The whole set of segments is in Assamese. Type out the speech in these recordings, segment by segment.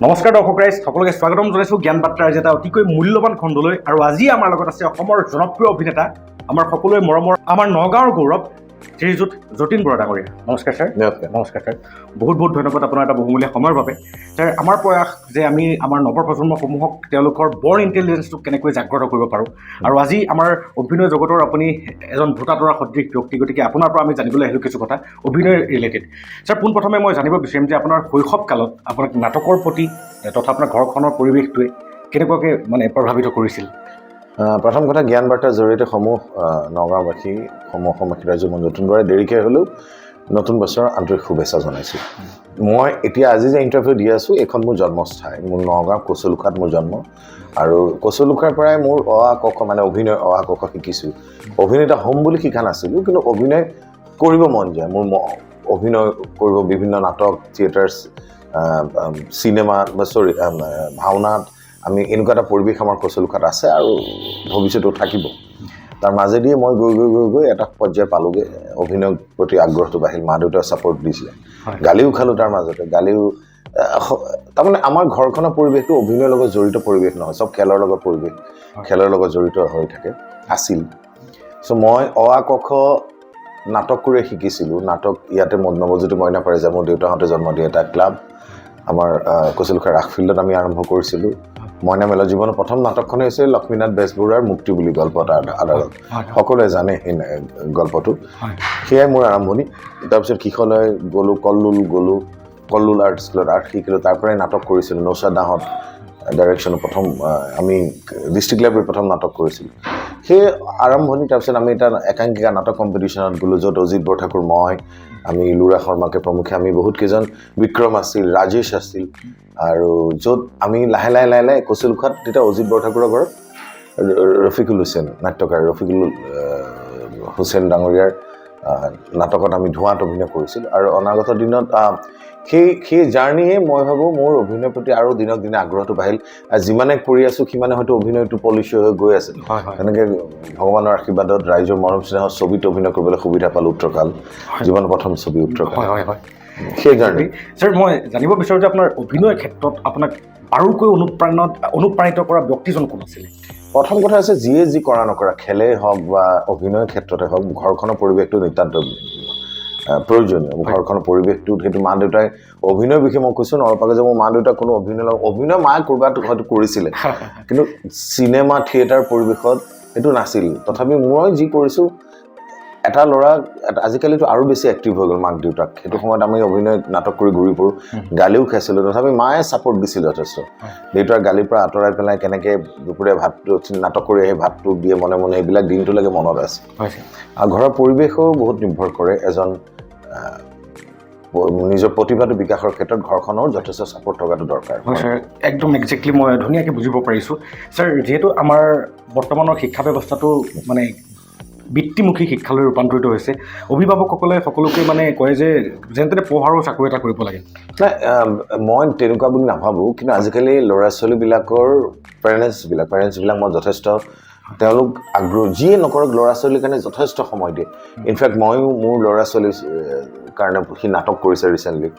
নমস্কাৰ দৰ্শক ৰাইজ সকলোকে স্বাগতম জনাইছোঁ জ্ঞান বাৰ্তাৰ এটা অতিকৈ মূল্যৱান খণ্ডলৈ। আৰু আজি আমাৰ লগত আছে অসমৰ জনপ্ৰিয় অভিনেতা, আমাৰ সকলোৱে মৰমৰ, আমাৰ নগাঁৱৰ গৌৰৱ, শ্ৰীযুত যতীন বৰা ডাঙৰীয়া। নমস্কাৰ ছাৰ। নমস্কাৰ ছাৰ, বহুত বহুত ধন্যবাদ আপোনাৰ এটা বহুমূলীয়া সময়ৰ বাবে। ছাৰ, আমাৰ প্ৰয়াস যে আমি আমাৰ নৱপ্ৰজন্মসমূহক তেওঁলোকৰ বৰ্ণ ইণ্টেলিজেন্সটোক কেনেকৈ জাগ্ৰত কৰিব পাৰোঁ। আৰু আজি আমাৰ অভিনয় জগতৰ আপুনি এজন ভোটাতৰা সদৃশ ব্যক্তি, গতিকে আপোনাৰ পৰা আমি জানিবলৈ আহিলোঁ কিছু কথা অভিনয় ৰিলেটেড। ছাৰ, পোনপ্ৰথমে মই জানিব বিচাৰিম যে আপোনাৰ শৈশৱ কালত আপোনাক নাটকৰ প্ৰতি তথা আপোনাৰ ঘৰখনৰ পৰিৱেশটোৱে কেনেকুৱাকৈ প্ৰভাৱিত কৰিছিল? প্ৰথম কথা, জ্ঞান বাৰ্তাৰ জৰিয়তে সমূহ নগাঁওবাসী, সমূহ অসমবাসী ৰাইজক মই যতীন বৰাই দেৰিকৈ হ'লেও নতুন বছৰৰ আন্তৰিক শুভেচ্ছা জনাইছোঁ। মই এতিয়া আজি যে ইণ্টাৰভিউ দি আছোঁ, এইখন মোৰ জন্মস্থান। মোৰ নগাঁও কচুলুখাত মোৰ জন্ম, আৰু কচুলুখাৰ পৰাই মোৰ অ আ ক খ অভিনয় অ আ ক খ শিকিছোঁ। অভিনেতা হ'ম বুলি শিকা নাছিলোঁ, কিন্তু অভিনয় কৰিব মন যায়। মোৰ অভিনয় কৰিব, বিভিন্ন নাটক, থিয়েটাৰ, চিনেমা ভাওনাত আমি এনেকুৱা এটা পৰিৱেশ আমাৰ কচুলুখাত আছে আৰু ভৱিষ্যতেও থাকিব। তাৰ মাজেদিয়ে মই গৈ গৈ গৈ গৈ এটা পৰ্যায় পালোঁগৈ, অভিনয়ৰ প্ৰতি আগ্ৰহটো বাঢ়িল। মা দেউতাই ছাপৰ্ট দিছিলে, গালিও খালোঁ তাৰ মাজতে। গালিও তাৰমানে আমাৰ ঘৰখনৰ পৰিৱেশটো অভিনয়ৰ লগত জড়িত পৰিৱেশ নহয়, চব খেলৰ লগত পৰিৱেশ, খেলৰ লগত জড়িত হৈ থাকে আছিল। চ' মই অ আ ক খ নাটক কৰি শিকিছিলোঁ। নাটক ইয়াতে নৱজ্যোতি মইনা পাৰিজাত, মোৰ দেউতাহঁতে জন্ম দিয়া এটা ক্লাব, আমাৰ কচুলুখাৰ ৰাস ফিল্ডত আমি আৰম্ভ কৰিছিলোঁ। মইনা মেলৰ জীৱনৰ প্ৰথম নাটকখনে হৈছে লক্ষ্মীনাথ বেজবৰুৱাৰ মুক্তি বুলি গল্প এটাৰ আধাৰত। সকলোৱে জানে সেই গল্পটো। সেয়াই মোৰ আৰম্ভণি। তাৰপিছত কিশোৰলৈ গ'লোঁ, কল্লুল আৰ্ট স্কুলত আৰ্ট শিকিলোঁ। তাৰ পৰাই নাটক কৰিছিলোঁ। নৌচাদ দাহঁত ডাইৰেকশ্যনত প্ৰথম আমি ডিষ্ট্ৰিক্ট লাইব্ৰেৰীত প্ৰথম নাটক কৰিছিলোঁ। সেই আৰম্ভণি। তাৰপিছত আমি এটা একাংকিকা নাটক কম্পিটিশ্যনত গ'লোঁ, য'ত অজিত বৰঠাকুৰ, মই, আমি ইলোৰা শৰ্মাকে প্ৰমুখ্যে আমি বহুতকেইজন, বিক্ৰম আছিল, ৰাজেশ আছিল, আৰু য'ত আমি লাহে লাহে কচুলুখাত তেতিয়া অজিত বৰঠাকুৰৰ ঘৰত ৰফিকুল হুছেইন, নাট্যকাৰ ৰফিকুল হুছেইন ডাঙৰীয়াৰ নাটকত আমি ধোঁৱাত অভিনয় কৰিছিলোঁ। আৰু অনাগত দিনত সেই জাৰ্ণিয়ে মই ভাবোঁ মোৰ অভিনয়ৰ প্ৰতি আৰু দিনক দিনে আগ্ৰহটো বাঢ়িল। যিমানে কৰি আছোঁ সিমানে হয়তো অভিনয়টো পলিচ হৈ গৈ আছে। তেনেকৈ ভগৱানৰ আশীৰ্বাদত, ৰাইজৰ মৰম স্নেহৰ ছবিত অভিনয় কৰিবলৈ সুবিধা পালোঁ। উত্তৰকাল, জীৱনৰ প্ৰথম ছবি উত্তৰকাল। সেই জাৰ্ণি। ছাৰ, মই জানিব বিচাৰোঁ যে আপোনাৰ অভিনয়ৰ ক্ষেত্ৰত আপোনাক বাৰুকৈ অনুপ্ৰাণিত কৰা ব্যক্তিজন কোন আছিলে? প্ৰথম কথা হৈছে, যিয়ে যি কৰা নকৰা, খেলেই হওক বা অভিনয়ৰ ক্ষেত্ৰতে হওক, ঘৰখনৰ পৰিৱেশটো নিতান্ত প্ৰয়োজনীয়। ঘৰখনৰ পৰিৱেশটো সেইটো মা দেউতাই, অভিনয়ৰ বিষয়ে মই কৈছোঁ নলপাকে যে মোৰ মা দেউতাক কোনো অভিনয় মায়ে ক'ৰবাত হয়তো কৰিছিলে, কিন্তু চিনেমা থিয়েটাৰ পৰিৱেশত সেইটো নাছিল। তথাপি মই যি কৰিছোঁ, এটা ল'ৰা আজিকালিতো আৰু বেছি এক্টিভ হৈ গ'ল মাক দেউতাক। সেইটো সময়ত আমি অভিনয় নাটক কৰি ঘূৰি ফুৰোঁ, গালিও খাইছিলোঁ, তথাপি মায়ে ছাপৰ্ট দিছিল যথেষ্ট। দেউতাৰ গালিৰ পৰা আঁতৰাই পেলাই কেনেকৈ দুপৰীয়া ভাতটো নাটক কৰি আহি ভাতটো দিয়ে মনে মনে, এইবিলাক দিনটোলৈকে মনত আছে। আৰু ঘৰৰ পৰিৱেশো বহুত নিৰ্ভৰ কৰে। এজন নিজৰ প্ৰতিভাটো বিকাশৰ ক্ষেত্ৰত ঘৰখনৰ যথেষ্ট ছাপৰ্ট থকাটো দৰকাৰ। হয় ছাৰ, একদম একজেক্টলি মই ধুনীয়াকৈ বুজিব পাৰিছোঁ। ছাৰ, যিহেতু আমাৰ বৰ্তমানৰ শিক্ষা ব্যৱস্থাটো বৃত্তিমুখী শিক্ষালৈ ৰূপান্তৰিত হৈছে, অভিভাৱকসকলে সকলোকে কয় যে যেন তেনে পঢ়া আৰু চাকৰি এটা কৰিব লাগে। নাই, মই তেনেকুৱা বুলি নাভাবোঁ, কিন্তু আজিকালি ল'ৰা ছোৱালীবিলাকৰ পেৰেণ্টছবিলাক মই যথেষ্ট, তেওঁলোক আগ্ৰহ যিয়ে নকৰক ল'ৰা ছোৱালীৰ কাৰণে যথেষ্ট সময় দিয়ে। ইনফেক্ট ময়ো মোৰ ল'ৰা ছোৱালীৰ কাৰণে সি নাটক কৰিছে ৰিচেণ্টলি,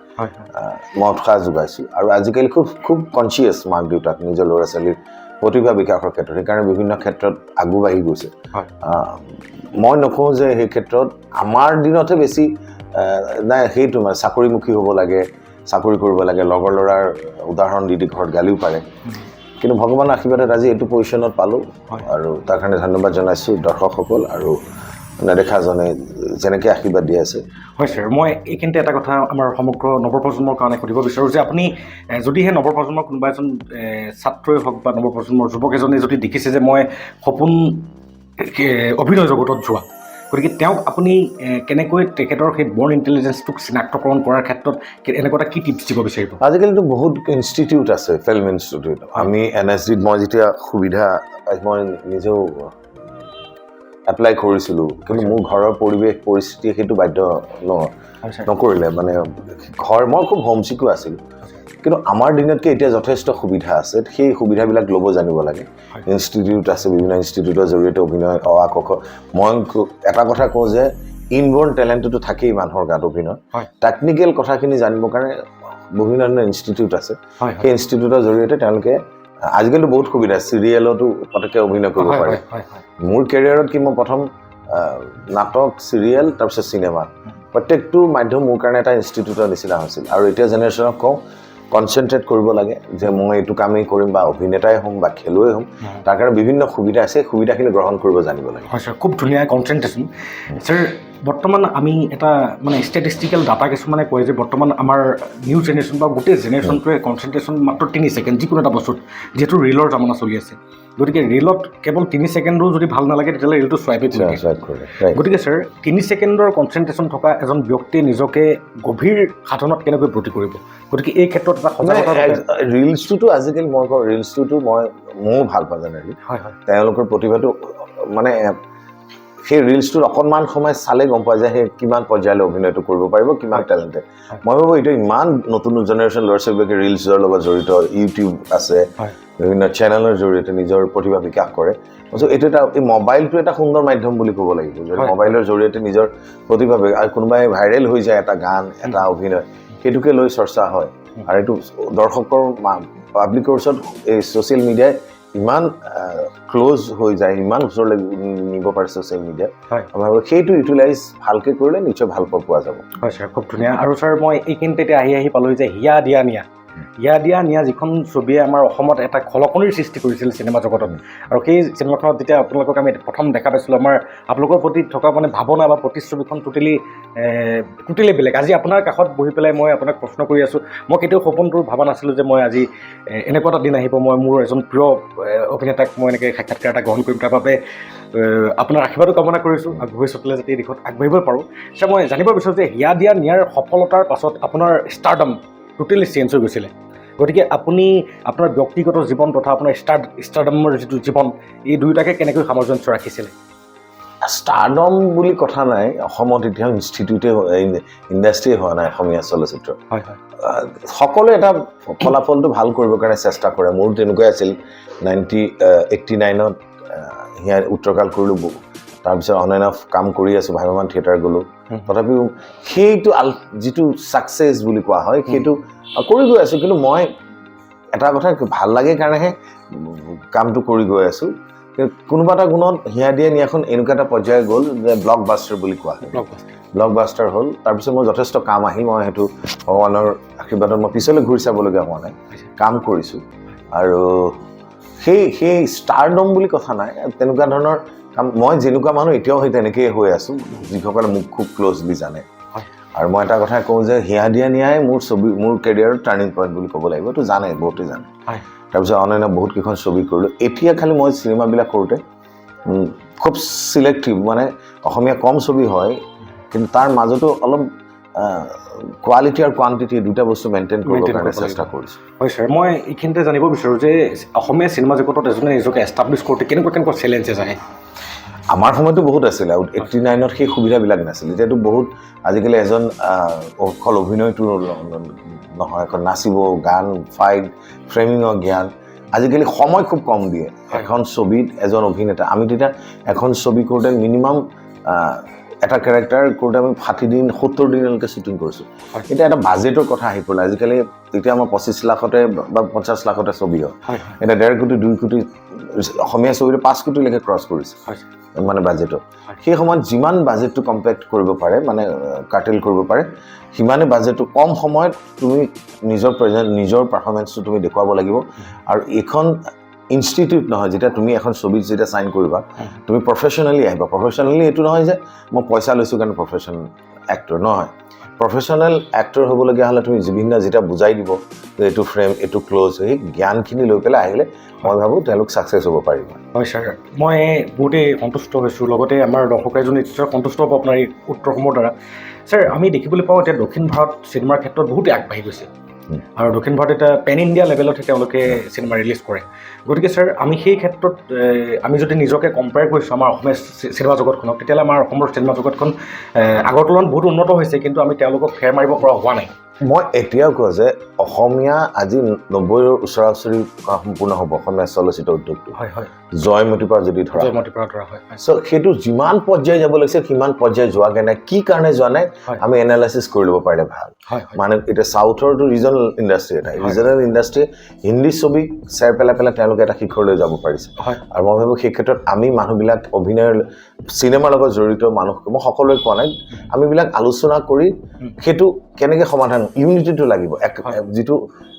মই উৎসাহ যোগাইছোঁ। আৰু আজিকালি খুব কনচিয়াছ মাক দেউতাক নিজৰ ল'ৰা ছোৱালীৰ প্ৰতিভা বিকাশৰ ক্ষেত্ৰত, সেইকাৰণে বিভিন্ন ক্ষেত্ৰত আগবাঢ়ি গৈছে। মই নকওঁ যে সেই ক্ষেত্ৰত আমাৰ দিনতহে বেছি নাই, সেইটো চাকৰিমুখী হ'ব লাগে, চাকৰি কৰিব লাগে, লগৰ ল'ৰাৰ উদাহৰণ দি ঘৰত গালিও পাৰে। কিন্তু ভগৱানৰ আশীৰ্বাদত আজি এইটো পজিশ্যনত পালোঁ, আৰু তাৰ কাৰণে ধন্যবাদ জনাইছোঁ দৰ্শকসকল আৰু নেদেখাজনে যেনেকৈ আশীৰ্বাদ দি আছে। হয় ছাৰ, মই এইখিনিতে এটা কথা আমাৰ সমগ্ৰ নৱপ্ৰজন্মৰ কাৰণে সুধিব বিচাৰোঁ যে আপুনি যদিহে নৱপ্ৰজন্মৰ কোনোবা এজন ছাত্ৰই হওক বা নৱপ্ৰজন্মৰ যুৱক এজনে যদি দেখিছে যে মই সপোন অভিনয় জগতত যোৱা, গতিকে তেওঁক আপুনি কেনেকৈ তেখেতৰ সেই বৰ্ণ ইণ্টেলিজেন্সটোক চিনাক্তকৰণ কৰাৰ ক্ষেত্ৰত এনেকুৱা এটা কি টিপছ দিব বিচাৰিব? আজিকালিতো বহুত ইনষ্টিটিউট আছে, ফিল্ম ইনষ্টিটিউট। আমি NSDত মই যেতিয়া সুবিধা মই নিজেও এপ্লাই কৰিছিলোঁ, কিন্তু মোৰ ঘৰৰ পৰিস্থিতি সেইটো বাধ্য নকৰিলে। মই খুব হোমচিকো আছিলোঁ, কিন্তু আমাৰ দিনতকৈ এতিয়া যথেষ্ট সুবিধা আছে। সেই সুবিধাবিলাক ল'ব জানিব লাগে। ইনষ্টিটিউট আছে, বিভিন্ন ইনষ্টিটিউটৰ জৰিয়তে অভিনয় অ আ ক খ। মই এটা কথা কওঁ যে ইনবৰ্ণ টেলেণ্টটো থাকেই মানুহৰ গাত অভিনয়। টেকনিকেল কথাখিনি জানিবৰ কাৰণে বিভিন্ন ধৰণৰ ইনষ্টিটিউট আছে হয় সেই ইনষ্টিটিউটৰ জৰিয়তে তেওঁলোকে আজিকালি বহুত সুবিধা চিৰিয়েলতো পটককৈ অভিনয় কৰিব পাৰে মোৰ কেৰিয়াৰত কি মই প্ৰথম নাটক চিৰিয়েল তাৰপিছত চিনেমা প্ৰত্যেকটো মাধ্যম মোৰ কাৰণে এটা ইনষ্টিটিউটৰ নিচিনা হৈছিল আৰু এতিয়া জেনেৰেশ্যনক কওঁ কনচেনট্ৰেট কৰিব লাগে যে মই এইটো কামেই কৰিম বা অভিনেতাই হ'ম বা খেলুৱৈ হ'ম তাৰ কাৰণে বিভিন্ন সুবিধা আছে সুবিধাখিনি গ্ৰহণ কৰিব জানিব লাগে হয় ছাৰ খুব ধুনীয়া কনচেনট্ৰেশ্যন ছাৰ বৰ্তমান আমি এটা মানে ষ্টেটিষ্টিকেল ডাটা কিছুমানে কয় যে বৰ্তমান আমাৰ নিউ জেনেৰেশ্যন বা গোটেই জেনেৰেশ্যনটোৱে কনচেনট্ৰেশ্যন মাত্ৰ 3 ছেকেণ্ড যিকোনো এটা বস্তুত যিহেতু ৰিলৰ জামানা চলি আছে গতিকে ৰিলত কেৱল 3 ছেকেণ্ডো যদি ভাল নালাগে তেতিয়াহ'লে ৰিলটো চুৱাইপে কৰে গতিকে ছাৰ 3 ছেকেণ্ডৰ কনচেনট্ৰেশ্যন থকা এজন ব্যক্তিয়ে নিজকে গভীৰ সাধনত কেনেকৈ ব্ৰতী কৰিব গতিকে এই ক্ষেত্ৰত এটা সজাগতা ৰিলছটোতো আজিকালি মই কওঁ ৰিলছটোতো ময়ো ভাল পাওঁ জানেলি হয় তেওঁলোকৰ প্ৰতিভাটো মানে সেই ৰিলছটোত অকণমান সময় চালে গম পোৱা যায় সেই কিমান পৰ্যায়লৈ অভিনয়টো কৰিব পাৰিব কিমান টেলেণ্টেড মই ভাবোঁ এইটো ইমান নতুন জেনেৰেশ্যন ল'ৰা ছোৱালীবিলাকে ৰিলছৰ লগত জড়িত ইউটিউব আছে বিভিন্ন চেনেলৰ জৰিয়তে নিজৰ প্ৰতিভা বিকাশ কৰে এইটো এটা এই মোবাইলটো এটা সুন্দৰ মাধ্যম বুলি ক'ব লাগিব যে মোবাইলৰ জৰিয়তে নিজৰ প্ৰতিভা আৰু কোনোবাই ভাইৰেল হৈ যায় এটা গান এটা অভিনয় সেইটোকে লৈ চৰ্চা হয় আৰু এইটো দৰ্শকৰ পাব্লিকৰ ওচৰত এই ছ'চিয়েল মিডিয়াই ইমান ক্ল'জ হৈ যায় ইমান ওচৰলৈ নিব পাৰে ছ'চিয়েল মিডিয়াত আমাৰ সেইটো ইউটিলাইজ ভালকৈ কৰিলে নিশ্চয় ভাল পোৱা যাব হয় ছাৰ খুব ধুনীয়া আৰু ছাৰ মই এইখিনিতে এতিয়া আহি পালোঁ যে হিয়া দিয়া নিয়া যিখন ছবিয়ে আমাৰ অসমত এটা খলকনিৰ সৃষ্টি কৰিছিল চিনেমা জগতত আৰু সেই চিনেমাখনত যেতিয়া আপোনালোকক আমি প্ৰথম দেখা পাইছিলোঁ আমাৰ আপোনালোকৰ প্ৰতি থকা মানে ভাৱনা বা প্ৰতিচ্ছবিখন টোটেলি বেলেগ আজি আপোনাৰ কাষত বহি পেলাই মই আপোনাক প্ৰশ্ন কৰি আছোঁ মই কেতিয়াও সপোনটো ভবা নাছিলোঁ যে মই আজি এনেকুৱা এটা দিন আহিব মই মোৰ এজন প্ৰিয় অভিনেতাক মই এনেকৈ সাক্ষাৎকাৰ এটা গ্ৰহণ কৰিম তাৰ বাবে আপোনাৰ আশীৰ্বাদো কামনা কৰিছোঁ আৰু ভৱিষ্যতলৈ যাতে এই দিশত আগবাঢ়িব পাৰোঁ এতিয়া মই জানিব বিচাৰোঁ যে হিয়া দিয়া নিয়াৰ সফলতাৰ পাছত আপোনাৰ ষ্টাৰডম টোটেলি চেঞ্জ হৈ গৈছিলে গতিকে আপুনি আপোনাৰ ব্যক্তিগত জীৱন তথা আপোনাৰ ষ্টাৰডমৰ যিটো জীৱন এই দুয়োটাকে কেনেকৈ সামঞ্জস্য ৰাখিছিলে ষ্টাৰডম বুলি কথা নাই অসমত এতিয়া ইনষ্টিটিউটে ইণ্ডাষ্ট্ৰীয়ে হোৱা নাই অসমীয়া চলচ্চিত্ৰ সকলোৱে এটা ফলাফলটো ভাল কৰিবৰ কাৰণে চেষ্টা কৰে মোৰ তেনেকুৱাই আছিল 1989ত হিয়া উত্তৰকাল কৰিলোঁ তাৰপিছত অনলাইন কাম কৰি আছোঁ ভাইমান থিয়েটাৰ গ'লোঁ তথাপিও সেইটো যিটো ছাকচেছ বুলি কোৱা হয় সেইটো কৰি গৈ আছোঁ কিন্তু মই এটা কথা ভাল লাগে কাৰণেহে কামটো কৰি গৈ আছোঁ কোনোবা এটা গুণত হিয়া দিয়া নিয়াখন এনেকুৱা এটা পৰ্যায় গ'ল যে ব্লক বাষ্টাৰ বুলি কোৱা হয় ব্লক বাষ্টাৰ হ'ল তাৰপিছত মোৰ যথেষ্ট কাম আহিল মই সেইটো ভগৱানৰ আশীৰ্বাদত মই পিছলৈ ঘূৰি চাবলগীয়া হোৱা নাই কাম কৰিছোঁ আৰু সেই ষ্টাৰডম বুলি কথা নাই তেনেকুৱা ধৰণৰ কাম মই যেনেকুৱা মানুহ এতিয়াও সেই তেনেকৈয়ে হৈ আছোঁ যিসকলে মোক খুব ক্ল'জলি জানে আৰু মই এটা কথা কওঁ যে হিয়া দিয়া নিয়াই মোৰ কেৰিয়াৰৰ টাৰ্ণিং পইণ্ট বুলি ক'ব লাগিব এইটো জানে বহুতে জানে তাৰপিছত অনলাইনত বহুত কেইখন ছবি কৰিলোঁ এতিয়া খালি মই চিনেমাবিলাক কৰোঁতে খুব চিলেক্টিভ মানে অসমীয়া কম ছবি হয় কিন্তু তাৰ মাজতো অলপ কোৱালিটি আৰু কোৱান্টিটি দুটা বস্তু মেইনটেইন কৰিবৰ কাৰণে চেষ্টা কৰিছোঁ হয় ছাৰ মই এইখিনিতে জানিব বিচাৰোঁ যে অসমীয়া চিনেমা জগতত এজনে নিজকে এষ্টাব্লিছ কৰোঁতে কেনেকুৱা চেলেঞ্জেছ আহে আমাৰ সময়তো বহুত আছিলে 89ত সেই সুবিধাবিলাক নাছিল এতিয়াতো বহুত আজিকালি এজন অকল অভিনয়টো নহয় এখন নাচিব গান ফাইট ফ্ৰেমিঙৰ জ্ঞান আজিকালি সময় খুব কম দিয়ে এখন ছবিত এজন অভিনেতা আমি তেতিয়া এখন ছবি কৰোঁতে মিনিমাম এটা কেৰেক্টাৰ কৰোঁতে আমি 60 দিন 70 দিনলৈকে শ্বুটিং কৰিছোঁ এতিয়া এটা বাজেটৰ কথা আহি পৰিলে আজিকালি তেতিয়া আমাৰ 25 লাখতে বা 50 লাখতে ছবি হয় এতিয়া 1.5 কোটি 2 কোটি অসমীয়া ছবিটো 5 কোটিলৈকে ক্ৰছ কৰিছে মানে বাজেটত সেই সময়ত যিমান বাজেটটো কম্পেক্ট কৰিব পাৰে মানে কাৰ্টেল কৰিব পাৰে সিমানে বাজেটটো কম সময়ত তুমি নিজৰ পাৰফৰ্মেঞ্চটো তুমি দেখুৱাব লাগিব আৰু এইখন ইনষ্টিটিউট নহয় যেতিয়া তুমি এখন ছবিত যেতিয়া চাইন কৰিবা তুমি প্ৰফেশ্যনেলি আহিবা প্ৰফেশ্যনেলি এইটো নহয় যে মই পইচা লৈছোঁ কাৰণে প্ৰফেশ্যনেল এক্টৰ নহয় প্ৰফেশ্যনেল এক্টৰ হ'বলগীয়া হ'লে তুমি বিভিন্ন যেতিয়া বুজাই দিব যে এইটো ফ্ৰেম এইটো ক্ল'জ সেই জ্ঞানখিনি লৈ পেলাই আহিলে মই ভাবোঁ তেওঁলোক ছাকচেছ হ'ব পাৰিব হয় ছাৰ মই বহুতেই সন্তুষ্ট হৈছোঁ লগতে আমাৰ দৰ্শক এজন নিশ্চয় সন্তুষ্ট হ'ব আপোনাৰ এই উত্তৰসমূহৰ দ্বাৰা ছাৰ আমি দেখিবলৈ পাওঁ এতিয়া দক্ষিণ ভাৰত চিনেমাৰ ক্ষেত্ৰত বহুতেই আগবাঢ়ি গৈছে আৰু দক্ষিণ ভাৰত এটা পেন ইণ্ডিয়া লেভেলতহে তেওঁলোকে চিনেমা ৰিলিজ কৰে গতিকে ছাৰ আমি সেই ক্ষেত্ৰত আমি যদি নিজকে কম্পেয়াৰ কৰিছোঁ আমাৰ অসমীয়া চিনেমা জগতখনক তেতিয়াহ'লে আমাৰ অসমৰ চিনেমা জগতখন আগৰ তুলনাত বহুত উন্নত হৈছে কিন্তু আমি তেওঁলোকক ফেৰ মাৰিব পৰা হোৱা নাই মই এতিয়াও কওঁ যে অসমীয়া আজি 90ৰ ওচৰা-ওচৰি সম্পূৰ্ণ হ'ব অসমীয়া চলচ্চিত্ৰ উদ্যোগটো হয় হয় জয়মতীৰ পৰা যদি ধৰা জয়মতীৰ পৰা ধৰা হয় চ' সেইটো যিমান পৰ্যায় যাব লাগিছে সিমান পৰ্যায় যোৱাগৈ নাই কি কাৰণে যোৱা নাই হয়। আমি এনালাইচিছ কৰি ল'ব পাৰিলে ভাল হয় হয় মানে এতিয়া চাউথৰটো ৰিজনেল ইণ্ডাষ্ট্ৰি এটা ৰিজনেল ইণ্ডাষ্ট্ৰি হিন্দী ছবি চেৰ পেলাই তেওঁলোকে এটা শিখৰলৈ যাব পাৰিছে হয় আৰু মই ভাবোঁ সেই ক্ষেত্ৰত আমি মানুহবিলাক অভিনয়ৰ চিনেমাৰ লগত জড়িত মানুহ মই সকলোৱে কোৱা নাই আমিবিলাক আলোচনা কৰি সেইটো কেনেকৈ সমাধান ইউনিটিটো লাগিব যিটো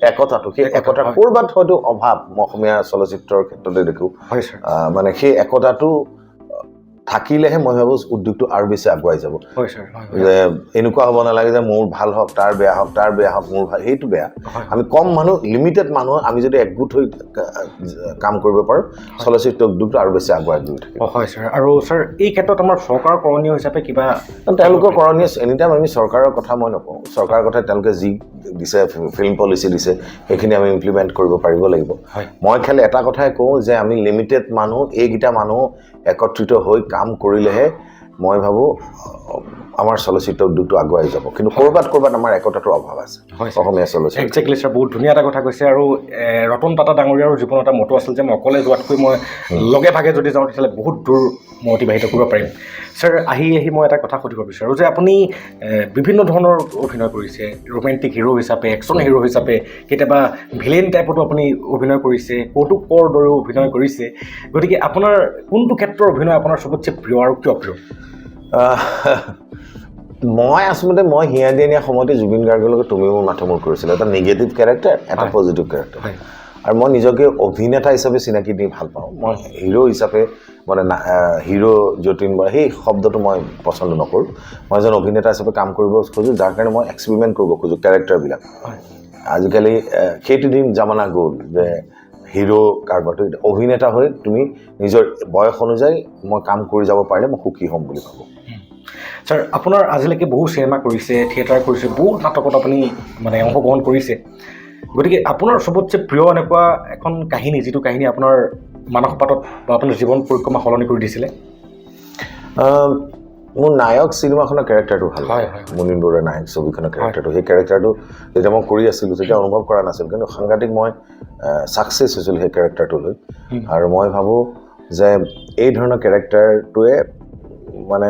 একতাটো সেই একতাৰ ক'ৰবাত হয়তো অভাৱ মই অসমীয়া চলচ্চিত্ৰৰ ক্ষেত্ৰতে দেখোঁ হয় ছাৰ মানে সেই একতাটো থাকিলেহে মই ভাবোঁ উদ্যোগটো আৰু বেছি আগুৱাই যাব হয় ছাৰ হয় যে এনেকুৱা হ'ব নালাগে যে মোৰ ভাল হওক তাৰ বেয়া হওক তাৰ বেয়া হওক মোৰ ভাল সেইটো বেয়া আমি কম মানুহ লিমিটেড মানুহ আমি যদি একগোট হৈ কাম কৰিব পাৰোঁ চলচ্চিত্ৰ উদ্যোগটো আৰু বেছি আগুৱাই গৈ থাকিব হয় ছাৰ আৰু ছাৰ এই ক্ষেত্ৰত আমাৰ চৰকাৰৰ কৰণীয় হিচাপে কিবা তেওঁলোকৰ কৰণীয় এনিটাইম আমি চৰকাৰৰ কথা মই নকওঁ চৰকাৰৰ কথা তেওঁলোকে যি দিছে ফিল্ম পলিচি দিছে সেইখিনি আমি ইমপ্লিমেণ্ট কৰিব পাৰিব লাগিব মই খালি এটা কথাই কওঁ যে আমি লিমিটেড মানুহ এইকেইটা মানুহ একত্ৰিত হৈ কাম কৰিলেহে মই ভাবোঁ আমাৰ চলচ্চিত্ৰ উদ্যোগটো আগুৱাই যাব কিন্তু ক'ৰবাত আমাৰ একতাটোৰ অভাৱ আছে অসমীয়া চলচ্চিত্ৰ একজেক্টলি ছাৰ বহুত ধুনীয়া এটা কথা কৈছে আৰু ৰতন টাটা ডাঙৰীয়াৰ জীৱনত এটা মটো আছিল যে মই অকলে যোৱাতকৈ মই লগে ভাগে যদি যাওঁ তেতিয়াহ'লে বহুত দূৰ মই অতিবাহিত কৰিব পাৰিম ছাৰ আহি মই এটা কথা সুধিব বিচাৰোঁ যে আপুনি বিভিন্ন ধৰণৰ অভিনয় কৰিছে ৰোমেণ্টিক হিৰো হিচাপে একশ্যন হিৰো হিচাপে কেতিয়াবা ভিলেইন টাইপতো আপুনি অভিনয় কৰিছে কৌতুকৰ দৰেও অভিনয় কৰিছে গতিকে আপোনাৰ কোনটো ক্ষেত্ৰৰ অভিনয় আপোনাৰ চবতছে প্ৰিয় আৰু কিয় প্ৰিয় মই আচলতে হিয়া দিয়া নিয়া সময়তে জুবিন গাৰ্গৰ লগত তুমি মোৰ মাথা মোৰ কৰিছিলোঁ এটা নিগেটিভ কেৰেক্টাৰ এটা পজিটিভ কেৰেক্টাৰ আৰু মই নিজকে অভিনেতা হিচাপে চিনাকি দি ভাল পাওঁ মই হিৰো হিচাপে মানে হিৰো যতীন বৰা সেই শব্দটো মই পচন্দ নকৰোঁ মই এজন অভিনেতা হিচাপে কাম কৰিব খোজোঁ যাৰ কাৰণে মই এক্সপেৰিমেণ্ট কৰিব খোজোঁ কেৰেক্টাৰবিলাক আজিকালি সেইটো দিন জামানা গ'ল যে হিৰো কাৰোবাৰটো অভিনেতা হৈ তুমি নিজৰ বয়স অনুযায়ী মই কাম কৰি যাব পাৰিলে মই সুখী হ'ম বুলি ভাবোঁ ছাৰ আপোনাৰ আজিলৈকে বহু চিনেমা কৰিছে থিয়েটাৰ কৰিছে বহুত নাটকত আপুনি মানে অংশগ্ৰহণ কৰিছে গতিকে আপোনাৰ চবতছে প্ৰিয় এনেকুৱা এখন কাহিনী যিটো কাহিনী আপোনাৰ মানসপাতত বা আপোনাৰ জীৱন পৰিক্ৰমা সলনি কৰি দিছিলে মোৰ নায়ক চিনেমাখনৰ কেৰেক্টাৰটো ভাল মুনীন বৰুৱাৰ নায়ক ছবিখনৰ কেৰেক্টাৰটো সেই কেৰেক্টাৰটো যেতিয়া মই কৰি আছিলোঁ তেতিয়া অনুভৱ কৰা নাছিলোঁ কিন্তু সাংঘাতিক মই ছাকচেছ হৈছিলোঁ সেই কেৰেক্টাৰটোলৈ আৰু মই ভাবোঁ যে এই ধৰণৰ কেৰেক্টাৰটোৱে মানে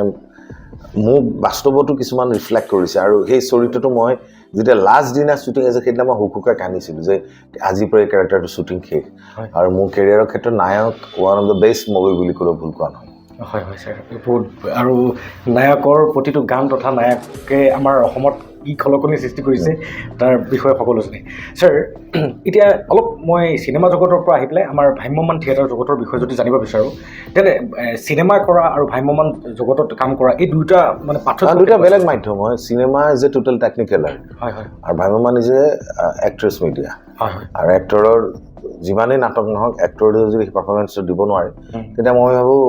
মোক বাস্তৱতো কিছুমান ৰিফ্লেক্ট কৰিছে আৰু সেই চৰিত্ৰটো মই যেতিয়া লাষ্ট দিনা শ্বুটিং আছে সেইদিনা মই হুকুকাই কান্দিছিলোঁ যে আজিৰ পৰা এই কেৰেক্টাৰটো শ্বুটিং শেষ আৰু মোৰ কেৰিয়াৰৰ ক্ষেত্ৰত নায়ক one of the best movie বুলি ক'লেও ভুল কোৱা নহয় হয় ছাৰ বহুত আৰু নায়কৰ প্ৰতিটো গান তথা নায়কে আমাৰ অসমত কি খলকনি সৃষ্টি কৰিছে তাৰ বিষয়ে সকলো জানে ছাৰ এতিয়া অলপ মই চিনেমা জগতৰ পৰা আহি পেলাই আমাৰ ভ্ৰাম্যমান থিয়েটাৰ জগতৰ বিষয়ে যদি জানিব বিচাৰোঁ তেনে চিনেমা কৰা আৰু ভ্ৰাম্যমান জগতত কাম কৰা এই দুয়োটা মানে পাৰ্থক্য দুটা বেলেগ মাধ্যম হয় cinema is a total technical art আৰু ভ্ৰাম্যমান ইজ এ এক্ট্ৰেছ মিডিয়া আৰু এক্টৰৰ যিমানেই নাটক নহওক এক্টৰে যদি পাৰফৰ্মেঞ্চটো দিব নোৱাৰে তেতিয়া মই ভাবোঁ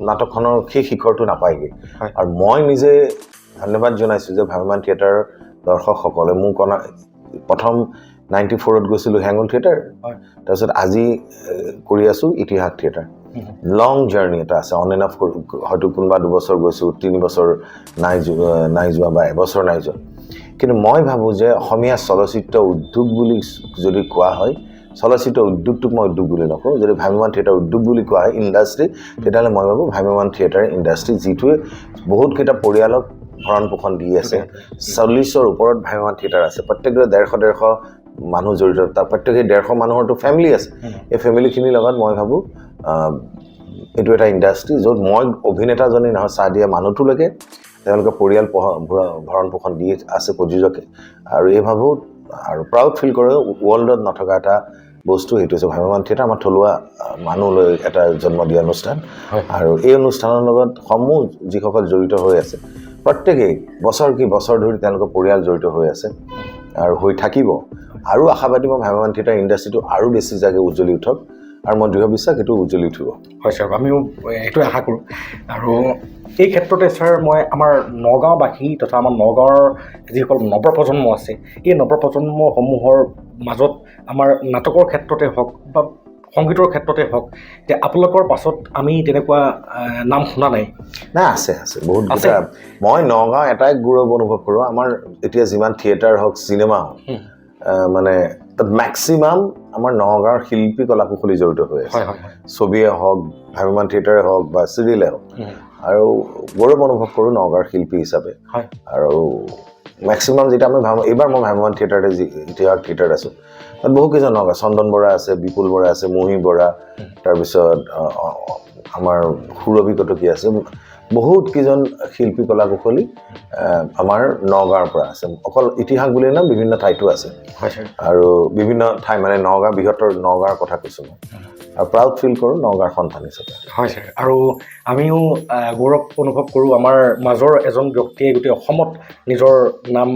নাটকখনৰ সেই শিখৰটো নাপায়গৈ আৰু মই নিজে ধন্যবাদ জনাইছোঁ যে ভ্ৰাম্যমান থিয়েটাৰৰ দৰ্শকসকলে মোক প্ৰথম 94ত গৈছিলোঁ হেঙুল থিয়েটাৰ তাৰপিছত আজি কৰি আছোঁ ইতিহাস থিয়েটাৰ লং জাৰ্ণি এটা আছে অন এণ্ড অফ হয়তো কোনোবা 2 বছৰ গৈছোঁ 3 বছৰ নাই যোৱা বা এবছৰ নাই যোৱা কিন্তু মই ভাবোঁ যে অসমীয়া চলচ্চিত্ৰ উদ্যোগ বুলি যদি কোৱা হয় চলচ্চিত্ৰ উদ্যোগটোক মই উদ্যোগ বুলি নকওঁ যদি ভ্ৰাম্যমান থিয়েটাৰ উদ্যোগ বুলি কোৱা হয় ইণ্ডাষ্ট্ৰি তেতিয়াহ'লে মই ভাবোঁ ভ্ৰাম্যমান থিয়েটাৰ ইণ্ডাষ্ট্ৰি যিটোৱে বহুতকেইটা পৰিয়ালক ভৰণ পোষণ দি আছে 40ৰ ওপৰত ভ্ৰাম্যমান থিয়েটাৰ আছে প্ৰত্যেকৰে 150 মানুহ জড়িত তাৰ প্ৰত্যেকে 150 মানুহৰতো ফেমিলি আছে এই ফেমিলিখিনিৰ লগত মই ভাবোঁ এইটো এটা ইণ্ডাষ্ট্ৰি য'ত মই অভিনেতাজনেই নহয় চাহ দিয়া মানুহটোলৈকে তেওঁলোকে পৰিয়াল ভৰণ পোষণ দি আছে প্ৰযোজকে আৰু এই ভাবোঁ আৰু প্ৰাউড ফিল কৰে ৱৰ্ল্ডত নথকা এটা বস্তু সেইটো হৈছে ভ্ৰাম্যমান থিয়েটাৰ আমাৰ থলুৱা মানুহলৈ এটা জন্ম দিয়া অনুষ্ঠান আৰু এই অনুষ্ঠানৰ লগত সমূহ যিসকল জড়িত হৈ আছে প্ৰত্যেকেই বছৰ ধৰি তেওঁলোকৰ পৰিয়াল জড়িত হৈ আছে আৰু হৈ থাকিব আৰু আশাবাদী মই ভ্ৰাম্যমান থিয়েটাৰ ইণ্ডাষ্ট্ৰিটো আৰু বেছি জাগে উজ্জ্বলি উঠক আৰু মই দৃঢ় বিশ্বাস সেইটো উজ্জ্বলি উঠিব হয় ছাৰ আমিও এইটোৱে আশা কৰোঁ আৰু এই ক্ষেত্ৰতে ছাৰ মই আমাৰ নগাঁওবাসী তথা আমাৰ নগাঁৱৰ যিসকল নৱপ্ৰজন্ম আছে এই নৱপ্ৰজন্মসমূহৰ মাজত আমাৰ নাটকৰ ক্ষেত্ৰতে হওক বা সংগীতৰ ক্ষেত্ৰতে হওক এতিয়া আপোনালোকৰ পাছত আমি তেনেকুৱা নাম শুনা নাই নাই আছে বহুত আছে? কেইটা মই নগাঁও এটাই গৌৰৱ অনুভৱ কৰোঁ আমাৰ এতিয়া যিমান থিয়েটাৰ হওক চিনেমা হওক মানে তাত মেক্সিমাম আমাৰ নগাঁৱৰ শিল্পী কলা কুশলী জড়িত হৈ আছে হয় হয় ছবিয়ে হওক ভ্ৰাম্যমাণ থিয়েটাৰে হওক বা চিৰিয়েলে হওক আৰু গৌৰৱ অনুভৱ কৰোঁ নগাঁৱৰ শিল্পী হিচাপে হয় আৰু মেক্সিমাম যেতিয়া আমি এইবাৰ মই ভ্ৰাম্যমাণ থিয়েটাৰতে ইতিহাস থিয়েটাৰত আছোঁ তাত বহুকেইজন নগাঁও চন্দন বৰা আছে বিপুল বৰা আছে মহী বৰা তাৰপিছত আমাৰ সুৰভি কটকী আছে বহুত কেইজন শিল্পী কলা কুশলী আমাৰ নগাঁৱৰ পৰা আছে অকল ইতিহাস বুলিয়ে নহয় বিভিন্ন ঠাইতো আছে হয় ছাৰ আৰু বিভিন্ন ঠাই মানে নগাঁও বৃহত্তৰ নগাঁৱৰ কথা কৈছোঁ মই আৰু প্ৰাউড ফিল কৰোঁ নগাঁৱৰ সন্তান হিচাপে হয় ছাৰ আৰু আমিও গৌৰৱ অনুভৱ কৰোঁ আমাৰ মাজৰ এজন ব্যক্তিয়ে গোটেই অসমত নিজৰ নাম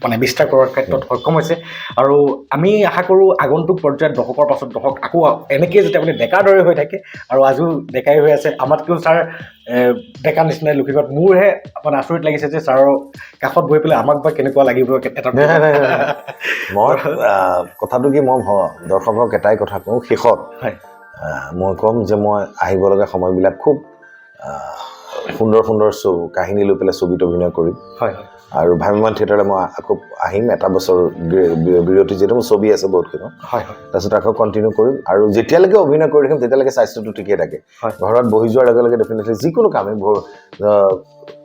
মানে বিস্তাৰ কৰাৰ ক্ষেত্ৰত সক্ষম হৈছে আৰু আমি আশা কৰোঁ আগন্তুক পৰ্যায়ত দশকৰ পাছত দশক আকৌ এনেকৈয়ে যাতে আপুনি ডেকাৰ দৰে হৈ থাকে আৰু আজিও ডেকাই হৈ আছে আমাতকৈও ছাৰ ডেকা নিচিনাই লুকিঙত মোৰহে মানে আচৰিত লাগিছে যে ছাৰৰ কাষত বহি পেলাই আমাক বা কেনেকুৱা লাগিব এটা মই কথাটো কি মই দৰ্শকক এটাই কথা কওঁ শেষত হয় মই ক'ম যে মই আহিব লগা সময়বিলাক খুব সুন্দৰ সুন্দৰ কাহিনী লৈ পেলাই ছবিত অভিনয় কৰিম হয় আৰু ভ্ৰাম্যমাণ থিয়েটাৰলৈ মই আকৌ আহিম এটা বছৰ বিৰতি যিহেতু মোৰ ছবি আছে বহুতখিনি হয় তাৰপিছত আকৌ কণ্টিনিউ কৰিম আৰু যেতিয়ালৈকে অভিনয় কৰি থাকিম তেতিয়ালৈকে স্বাস্থ্যটো ঠিকেই থাকে হয় ঘৰত বহি যোৱাৰ লগে লগে ডেফিনেটলি যিকোনো কামেই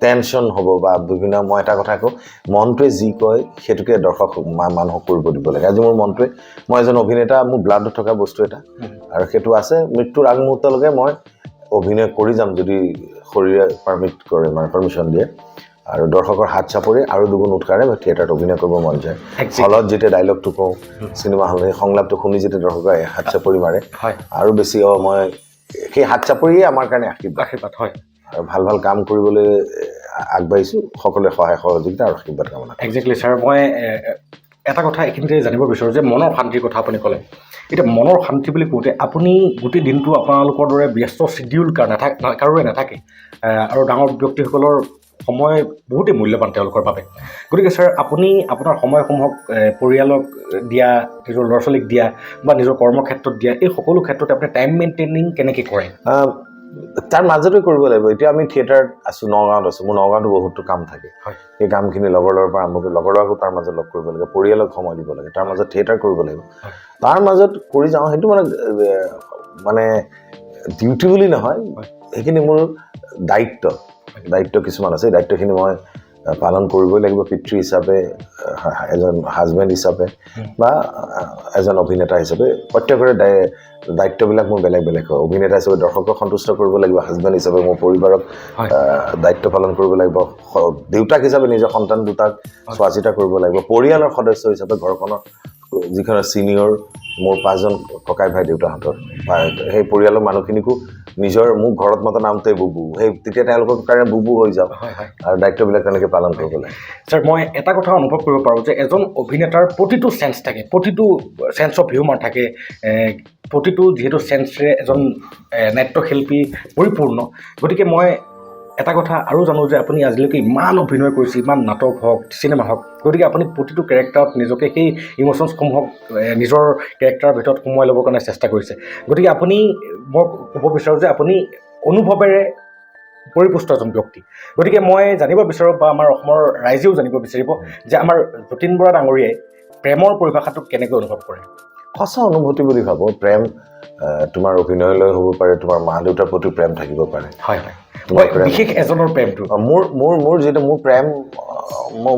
টেনশ্যন হ'ব বা বিভিন্ন মই এটা কথা কওঁ মনটোৱে যি কয় সেইটোকে দৰ্শক মানুহক কৰিব দিব লাগে আজি মোৰ মনটোৱে মই এজন অভিনেতা মোৰ ব্লাডত থকা বস্তু এটা আৰু সেইটো আছে মৃত্যুৰ আগমুহূৰ্তলৈকে মই অভিনয় কৰি যাম যদি শৰীৰে পাৰ্মিট কৰে মানে পাৰ্মিশ্যন দিয়ে আৰু দৰ্শকৰ হাত চাপৰি আৰু দুগুণ উৎসাহেৰে মই থিয়েটাৰত অভিনয় কৰিব মন যায় হলত যেতিয়া ডাইলগটো কওঁ চিনেমা হলত সেই সংলাপটো শুনি যেতিয়া দৰ্শকে হাত চাপৰি মাৰে আৰু বেছি মই সেই হাত চাপৰিয়ে আমাৰ কাৰণে আশীৰ্বাদ হয় আৰু ভাল ভাল কাম কৰিবলৈ আগবাঢ়িছোঁ সকলোৱে সহায় সহযোগিতা আৰু আশীৰ্বাদ কামনা একজেক্টলি ছাৰ মই এটা কথা এইখিনিতে জানিব বিচাৰোঁ যে মনৰ শান্তিৰ কথা আপুনি ক'লে এতিয়া মনৰ শান্তি বুলি কওঁতে আপুনি গোটেই দিনটো আপোনালোকৰ দৰে ব্যস্ত চিডিউল কাৰোৰে নাথাকে আৰু ডাঙৰ ব্যক্তিসকলৰ সময় বহুতেই মূল্যৱান তেওঁলোকৰ বাবে গতিকে ছাৰ আপুনি আপোনাৰ সময়সমূহক পৰিয়ালক দিয়া নিজৰ ল'ৰা ছোৱালীক দিয়া বা নিজৰ কৰ্মক্ষেত্ৰত দিয়া এই সকলো ক্ষেত্ৰতে আপুনি টাইম মেইনটেইনিং কেনেকৈ কৰে তাৰ মাজতে কৰিব লাগিব এতিয়া আমি থিয়েটাৰত আছোঁ নগাঁৱত আছোঁ মোৰ নগাঁৱতো বহুতো কাম থাকে সেই কামখিনি লগৰ পৰা আৰম্ভ কৰি লগৰ লগো তাৰ মাজত লগ কৰিব লাগে পৰিয়ালক সময় দিব লাগে তাৰ মাজত থিয়েটাৰ কৰিব লাগিব তাৰ মাজত কৰি যাওঁ সেইটো মানে ডিউটি বুলি নহয় সেইখিনি মোৰ দায়িত্ব কিছুমান আছে দায়িত্বখিনি মই পালন কৰিবই লাগিব পিতৃ হিচাপে এজন হাজবেণ্ড হিচাপে বা এজন অভিনেতা হিচাপে প্ৰত্যেকৰে দায়িত্ববিলাক মোৰ বেলেগ বেলেগ হয় অভিনেতা হিচাপে দৰ্শকক সন্তুষ্ট কৰিব লাগিব হাজবেণ্ড হিচাপে মোৰ পৰিবাৰক দায়িত্ব পালন কৰিব লাগিব দেউতাক হিচাপে নিজৰ সন্তান দুটাক চোৱা চিতা কৰিব লাগিব পৰিয়ালৰ সদস্য হিচাপে ঘৰখনৰ যিখন ছিনিয়ৰ মোৰ 5জন ককাই ভাই দেউতাহঁতৰ বা সেই পৰিয়ালৰ মানুহখিনিকো নিজৰ মোক ঘৰত মতা নামটোৱে বুবু সেই তেতিয়া তেওঁলোকৰ কাৰণে বুবু হৈ যাওঁ আৰু দায়িত্ববিলাক তেনেকৈ পালন কৰিব লাগে ছাৰ মই এটা কথা অনুভৱ কৰিব পাৰোঁ যে এজন অভিনেতাৰ প্ৰতিটো চেঞ্চ থাকে প্ৰতিটো চেঞ্চ অফ হিউমাৰ থাকে প্ৰতিটো যিহেতু চেঞ্চৰে এজন নাট্যশিল্পী পৰিপূৰ্ণ গতিকে মই এটা কথা আৰু জানো যে আপুনি আজিলৈকে ইমান অভিনয় কৰিছে ইমান নাটক হওক চিনেমা হওক গতিকে আপুনি প্ৰতিটো কেৰেক্টাৰত নিজকে সেই ইম'শ্যনছসমূহক নিজৰ কেৰেক্টাৰৰ ভিতৰত সোমোৱাই ল'বৰ কাৰণে চেষ্টা কৰিছে গতিকে আপুনি মই ক'ব বিচাৰোঁ যে আপুনি অনুভৱেৰে পৰিপুষ্ট এজন ব্যক্তি গতিকে মই জানিব বিচাৰোঁ বা আমাৰ অসমৰ ৰাইজেও জানিব বিচাৰিব যে আমাৰ যতীন বৰা ডাঙৰীয়াই প্ৰেমৰ পৰিভাষাটোক কেনেকৈ অনুভৱ কৰে সঁচা অনুভূতি বুলি ভাবোঁ প্ৰেম তোমাৰ অভিনয়লৈ হ'ব পাৰে তোমাৰ মা দেউতাৰ প্ৰতি প্ৰেম থাকিব পাৰে হয় বিশেষ এজনৰ প্ৰেমটো মোৰ যিটো মোৰ প্ৰেম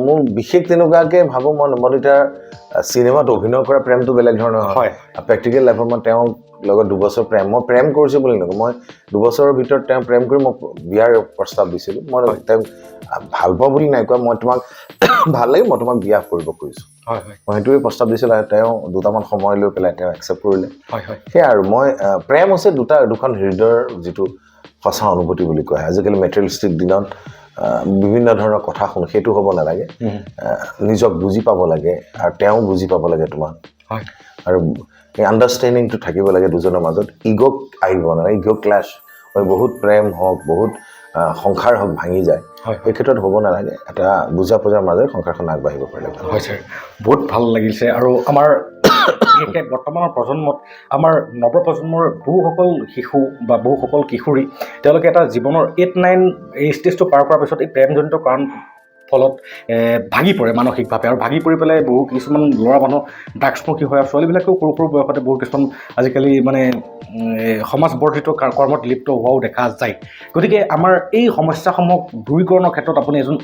মোৰ বিশেষ তেনেকুৱাকৈ ভাবোঁ মই এতিয়া চিনেমাত অভিনয় কৰা প্ৰেমটো বেলেগ ধৰণৰ হয় প্ৰেক্টিকেল লাইফত মই তেওঁৰ লগত 2 বছৰ মই প্ৰেম কৰিছোঁ বুলি নকওঁ মই 2 বছৰৰ ভিতৰত তেওঁ প্ৰেম কৰি মই বিয়াৰ প্ৰস্তাৱ দিছিলোঁ মই তেওঁক ভাল পাওঁ বুলি নাই কোৱা মই তোমাক ভাল লাগে মই তোমাক বিয়া কৰিব খুজিছোঁ মই সেইটোৱে প্ৰস্তাৱ দিছিলোঁ আৰু তেওঁ দুটামান সময় লৈ পেলাই তেওঁ একচেপ্ট কৰিলে সেয়া আৰু মই প্ৰেম হৈছে দুখন হৃদয়ৰ যিটো সঁচা অনুভূতি বুলি কয় আজিকালি মেটেৰিয়েলিষ্টিক দিনত বিভিন্ন ধৰণৰ কথা শুনো সেইটো হ'ব নালাগে নিজক বুজি পাব লাগে আৰু তেওঁ বুজি পাব লাগে তোমাক আৰু এই আণ্ডাৰষ্টেণ্ডিংটো থাকিব লাগে দুজনৰ মাজত ইগ' আহিব নালাগে ইগ' ক্লাছ হয় বহুত প্ৰেম হওক বহুত সংসাৰ হওক ভাঙি যায় এই ক্ষেত্ৰত হ'ব নালাগে এটা বুজা পজাৰ মাজেৰে সংসাৰখন আগবাঢ়িব পাৰে হয় ছাৰ বহুত ভাল লাগিছে আৰু আমাৰ বিশেষকৈ বৰ্তমানৰ প্ৰজন্মত আমাৰ নৱপ্ৰজন্মৰ বহুসকল শিশু বা বহুসকল কিশোৰী তেওঁলোকে এটা জীৱনৰ 8-9 এই ষ্টেজটো পাৰ কৰাৰ পিছত এই প্ৰেমজনিত কাৰণ ফলত ভাগি পৰে মানসিকভাৱে আৰু ভাগি পৰি পেলাই বহু কিছুমান ল'ৰা মানুহ ড্ৰাগছমুখী হয় আৰু ছোৱালীবিলাকেও সৰু সৰু বয়সতে বহু কিছুমান আজিকালি মানে সমাজ বৰ্ধিত কৰ্মত লিপ্ত হোৱাও দেখা যায়। গতিকে আমাৰ এই সমস্যাসমূহ দূৰীকৰণৰ ক্ষেত্ৰত আপুনি এজন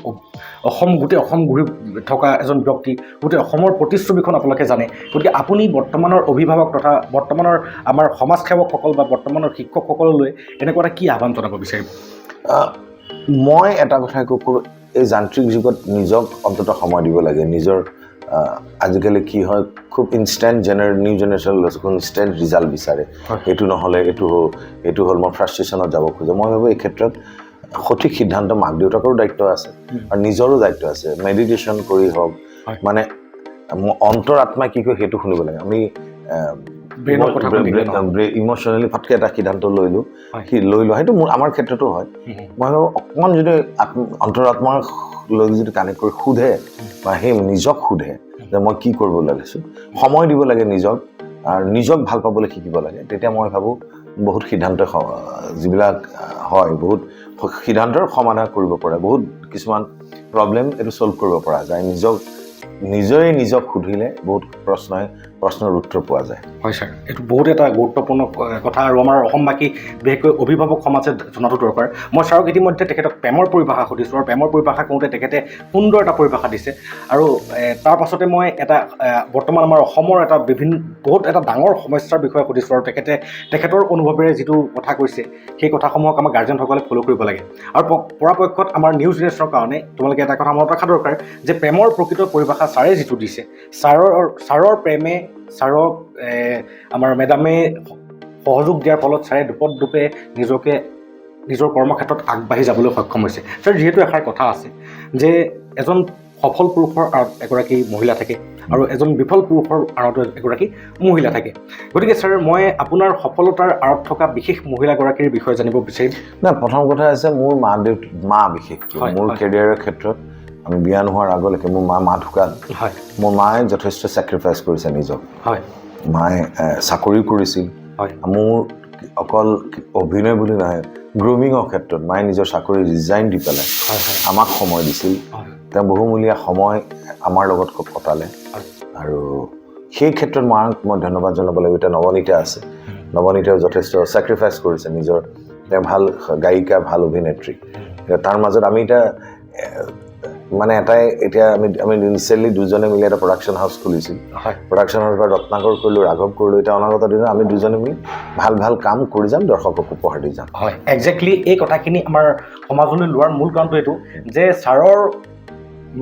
গোটেই অসম ঘূৰি থকা এজন ব্যক্তি, গোটেই অসমৰ প্ৰতিচ্ছবিখন আপোনালোকে জানে। গতিকে আপুনি বৰ্তমানৰ অভিভাৱক তথা বৰ্তমানৰ আমাৰ সমাজসেৱকসকল বা বৰ্তমানৰ শিক্ষকসকললৈ এনেকুৱা এটা কি আহ্বান জনাব বিচাৰিব? মই এটা কথাই কওঁ, এই যান্ত্ৰিক যুগত নিজক অন্ততঃ সময় দিব লাগে। নিজৰ আজিকালি কি হয়, খুব instant new generation instant result বিচাৰে। এইটো নহ'লে এইটো হ'ল মই ফ্ৰাষ্ট্ৰেশ্যনত যাব খোজে। মই ভাবোঁ এই ক্ষেত্ৰত সঠিক সিদ্ধান্ত মাক দেউতাকৰো দায়িত্ব আছে আৰু নিজৰো দায়িত্ব আছে। মেডিটেশ্যন কৰি হওক, মানে অন্তৰ আত্মাই কি কয় সেইটো শুনিব লাগে। আমি ইম'চনেলি ফটকৈ এটা সিদ্ধান্ত লৈ লোৱা সেইটো আমাৰ ক্ষেত্ৰতো হয়। মই ভাবোঁ অকণমান যদি অন্তৰাত্মাক লৈ যদি কানেক্ট কৰি সোধে বা সেই নিজক সোধে যে মই কি কৰিব লাগিছোঁ, সময় দিব লাগে নিজক আৰু নিজক ভাল পাবলৈ শিকিব লাগে, তেতিয়া মই ভাবোঁ বহুত সিদ্ধান্ত যিবিলাক হয়, বহুত সিদ্ধান্তৰ সমাধান কৰিব পাৰে, বহুত কিছুমান প্ৰব্লেম এইটো ছল্ভ কৰিব পৰা যায়। নিজক সুধিলে বহুত প্ৰশ্নৰ উত্তৰ পোৱা যায়। হয় ছাৰ, এইটো বহুত এটা গুৰুত্বপূৰ্ণ কথা আৰু আমাৰ অসমবাসী বিশেষকৈ অভিভাৱক সমাজে জনাটো দৰকাৰ। মই ছাৰক ইতিমধ্যে তেখেতক প্ৰেমৰ পৰিভাষা সুধিছোঁ আৰু প্ৰেমৰ পৰিভাষা কওঁতে তেখেতে সুন্দৰ এটা পৰিভাষা দিছে আৰু তাৰ পাছতে মই এটা বৰ্তমান আমাৰ অসমৰ এটা বহুত এটা ডাঙৰ সমস্যাৰ বিষয়ে সুধিছোঁ আৰু তেখেতৰ অনুভৱেৰে যিটো কথা কৈছে সেই কথাসমূহক আমাৰ গাৰ্জেনসকলে ফ'ল' কৰিব লাগে। আৰু পৰাপক্ষত আমাৰ নিউ জেনেৰেশ্যনৰ কাৰণে তোমালোকে এটা কথা মনত ৰখা দৰকাৰ যে প্ৰেমৰ প্ৰকৃত পৰিভাষা ছাৰে যিটো দিছে, ছাৰৰ প্ৰেমে ছাৰক আমাৰ মেডামে সহযোগ দিয়াৰ ফলত ছাৰে দুপে নিজৰ কৰ্মক্ষেত্ৰত আগবাঢ়ি যাবলৈ সক্ষম হৈছে। ছাৰ, যিহেতু এষাৰ কথা আছে যে এজন সফল পুৰুষৰ আঁৰত এগৰাকী মহিলা থাকে আৰু এজন বিফল পুৰুষৰ আঁৰতো এগৰাকী মহিলা থাকে। গতিকে ছাৰ, মই আপোনাৰ সফলতাৰ আঁৰত থকা বিশেষ মহিলাগৰাকীৰ বিষয়ে জানিব বিচাৰিম। প্ৰথম কথা হৈছে মোৰ মা বিশেষকৈ মোৰ কেৰিয়াৰৰ ক্ষেত্ৰত আমি বিয়া নোহোৱাৰ আগলৈকে মোৰ মা ঢুকাল। মোৰ মায়ে যথেষ্ট ছেক্ৰিফাইচ কৰিছে নিজক। মায়ে চাকৰি কৰিছিল। মোৰ অকল অভিনয় বুলি নহয়, গ্ৰুমিঙৰ ক্ষেত্ৰত মায়ে নিজৰ চাকৰি ৰিজাইন দি পেলাই আমাক সময় দিছিল। তেওঁ বহুমূলীয়া সময় আমাৰ লগত খুব কটালে আৰু সেই ক্ষেত্ৰত মাক মই ধন্যবাদ জনাব লাগিব। এতিয়া নৱনীতা আছে, নৱনীতাও যথেষ্ট ছেক্ৰিফাইচ কৰিছে নিজৰ। তেওঁ ভাল গায়িকা, ভাল অভিনেত্ৰী। তাৰ মাজত আমি এতিয়া মানে এতিয়া আমি ইনিচিয়েলি দুজনে মিলি এটা প্ৰডাকশ্যন হাউচ খুলিছিল। প্ৰডাকশ্যন হাউচৰ পৰা ৰত্নাকৰ কৰিলোঁ, ৰাঘৱ কৰিলোঁ। এতিয়া অনাগত দিনত আমি দুজনে মিলি ভাল কাম কৰি যাম, দৰ্শকক উপহাৰ দি যাম। হয়, একজেক্টলি এই কথাখিনি আমাৰ সমাজলৈ লোৱাৰ মূল কাৰণটো এইটো যে ছাৰৰ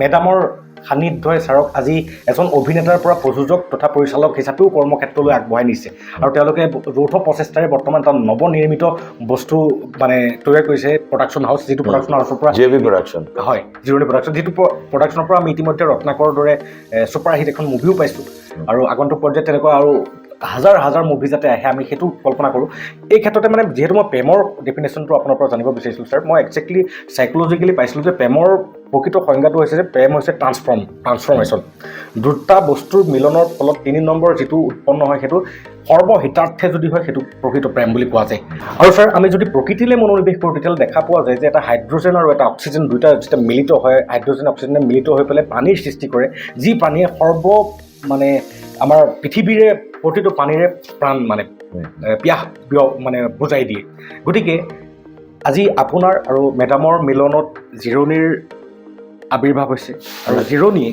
মেডামৰ সান্নিধ্যই ছাৰক আজি এজন অভিনেতাৰ পৰা প্ৰযোজক তথা পৰিচালক হিচাপেও কৰ্মক্ষেত্ৰলৈ আগবঢ়াই নিছে আৰু তেওঁলোকে যৌথ প্ৰচেষ্টাৰে বৰ্তমান এটা নৱনিৰ্মিত বস্তু মানে তৈয়াৰ কৰিছে, প্ৰডাকশ্যন হাউচ, যিটো প্ৰডাকশ্যন হাউচৰ পৰা JB প্ৰডাকশ্যন। হয়, জিৰণি প্ৰডাকশ্যন, যিটো প্ৰডাকশ্যনৰ পৰা আমি ইতিমধ্যে ৰত্নাকৰৰ দৰে ছুপাৰ হিট এখন মুভিও পাইছোঁ আৰু আগন্তুক পৰ্যায়ত তেনেকুৱা আৰু হাজাৰ মুভি যাতে আহে আমি সেইটো কল্পনা কৰোঁ। এই ক্ষেত্ৰতে মানে যিহেতু মই প্ৰেমৰ ডেফিনেশ্যনটো আপোনাৰ পৰা জানিব বিচাৰিছিলোঁ ছাৰ, মই একজেক্টলি চাইক'লজিকেলি পাইছিলোঁ যে প্ৰেমৰ প্ৰকৃত সংজ্ঞাটো হৈছে যে প্ৰেম হৈছে ট্ৰান্সফৰ্মেশ্যন। দুটা বস্তুৰ মিলনৰ ফলত 3 নম্বৰ যিটো উৎপন্ন হয় সেইটো সৰ্বহিতাৰ্থে যদি হয় সেইটো প্ৰকৃত প্ৰেম বুলি কোৱা যায়। আৰু ছাৰ, আমি যদি প্ৰকৃতিলৈ মনোনিৱেশ কৰোঁ তেতিয়াহ'লে দেখা পোৱা যায় যে এটা হাইড্ৰজেন আৰু এটা অক্সিজেন দুয়োটা যেতিয়া মিলিত হয়, হাইড্ৰজেন অক্সিজেনে মিলিত হৈ পেলাই পানীৰ সৃষ্টি কৰে, যি পানীয়ে মানে আমাৰ পৃথিৱীৰে প্ৰতিটো পানীৰে প্ৰাণ মানে পিয়াহ মানে বুজাই দিয়ে। গতিকে আজি আপোনাৰ আৰু মেডামৰ মিলনত জিৰণিৰ আৱিৰ্ভাৱ হৈছে আৰু জিৰণিয়ে,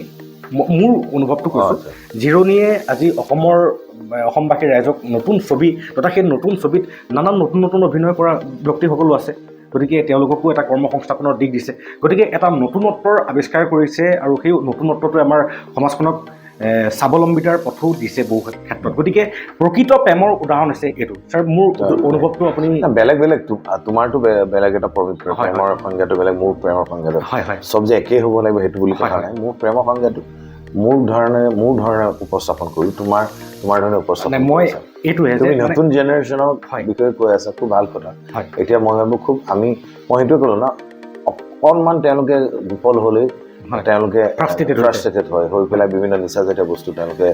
মোৰ অনুভৱটো কৈছোঁ, জিৰণিয়ে আজি অসমবাসী ৰাইজক নতুন ছবি তথা সেই নতুন ছবিত নানান নতুন অভিনয় কৰা ব্যক্তিসকলো আছে। গতিকে তেওঁলোককো এটা কৰ্মসংস্থাপনৰ দিশ দিছে। গতিকে এটা নতুনত্বৰ আৱিষ্কাৰ কৰিছে আৰু সেই নতুনত্বটোৱে আমাৰ সমাজখনক স্বাৱলম্বিতাৰ পথো দিছে বহু ক্ষেত্ৰত। গতিকে প্ৰকৃত প্ৰেমৰ উদাহৰণ হৈছে এইটো। ছাৰ, মোৰ অনুভৱটো আপুনি বেলেগ তোমাৰতো বেলেগ এটা পবিত্ৰ প্ৰেমৰ সংজ্ঞাটো বেলেগ, মোৰ প্ৰেমৰ সংজ্ঞাটো চব যে একেই হ'ব লাগিব সেইটো বুলি কথা নাই। মোৰ প্ৰেমৰ সংজ্ঞাটো মোৰ ধৰণে উপস্থাপন কৰোঁ, তোমাৰ ধৰণে উপস্থাপন মই এইটোৱে তুমি নতুন জেনেৰেশ্যনৰ বিষয়ে কৈ আছা, খুব ভাল কথা। এতিয়া মই ভাবোঁ মই সেইটোৱে ক'লোঁ না, অকণমান তেওঁলোকে বিফল হ'লেই তেওঁলোকে Frustrated ফ্ৰাষ্ট্ৰেটেড হয় হৈ পেলাই বিভিন্ন নিচাজাতীয় বস্তু তেওঁলোকে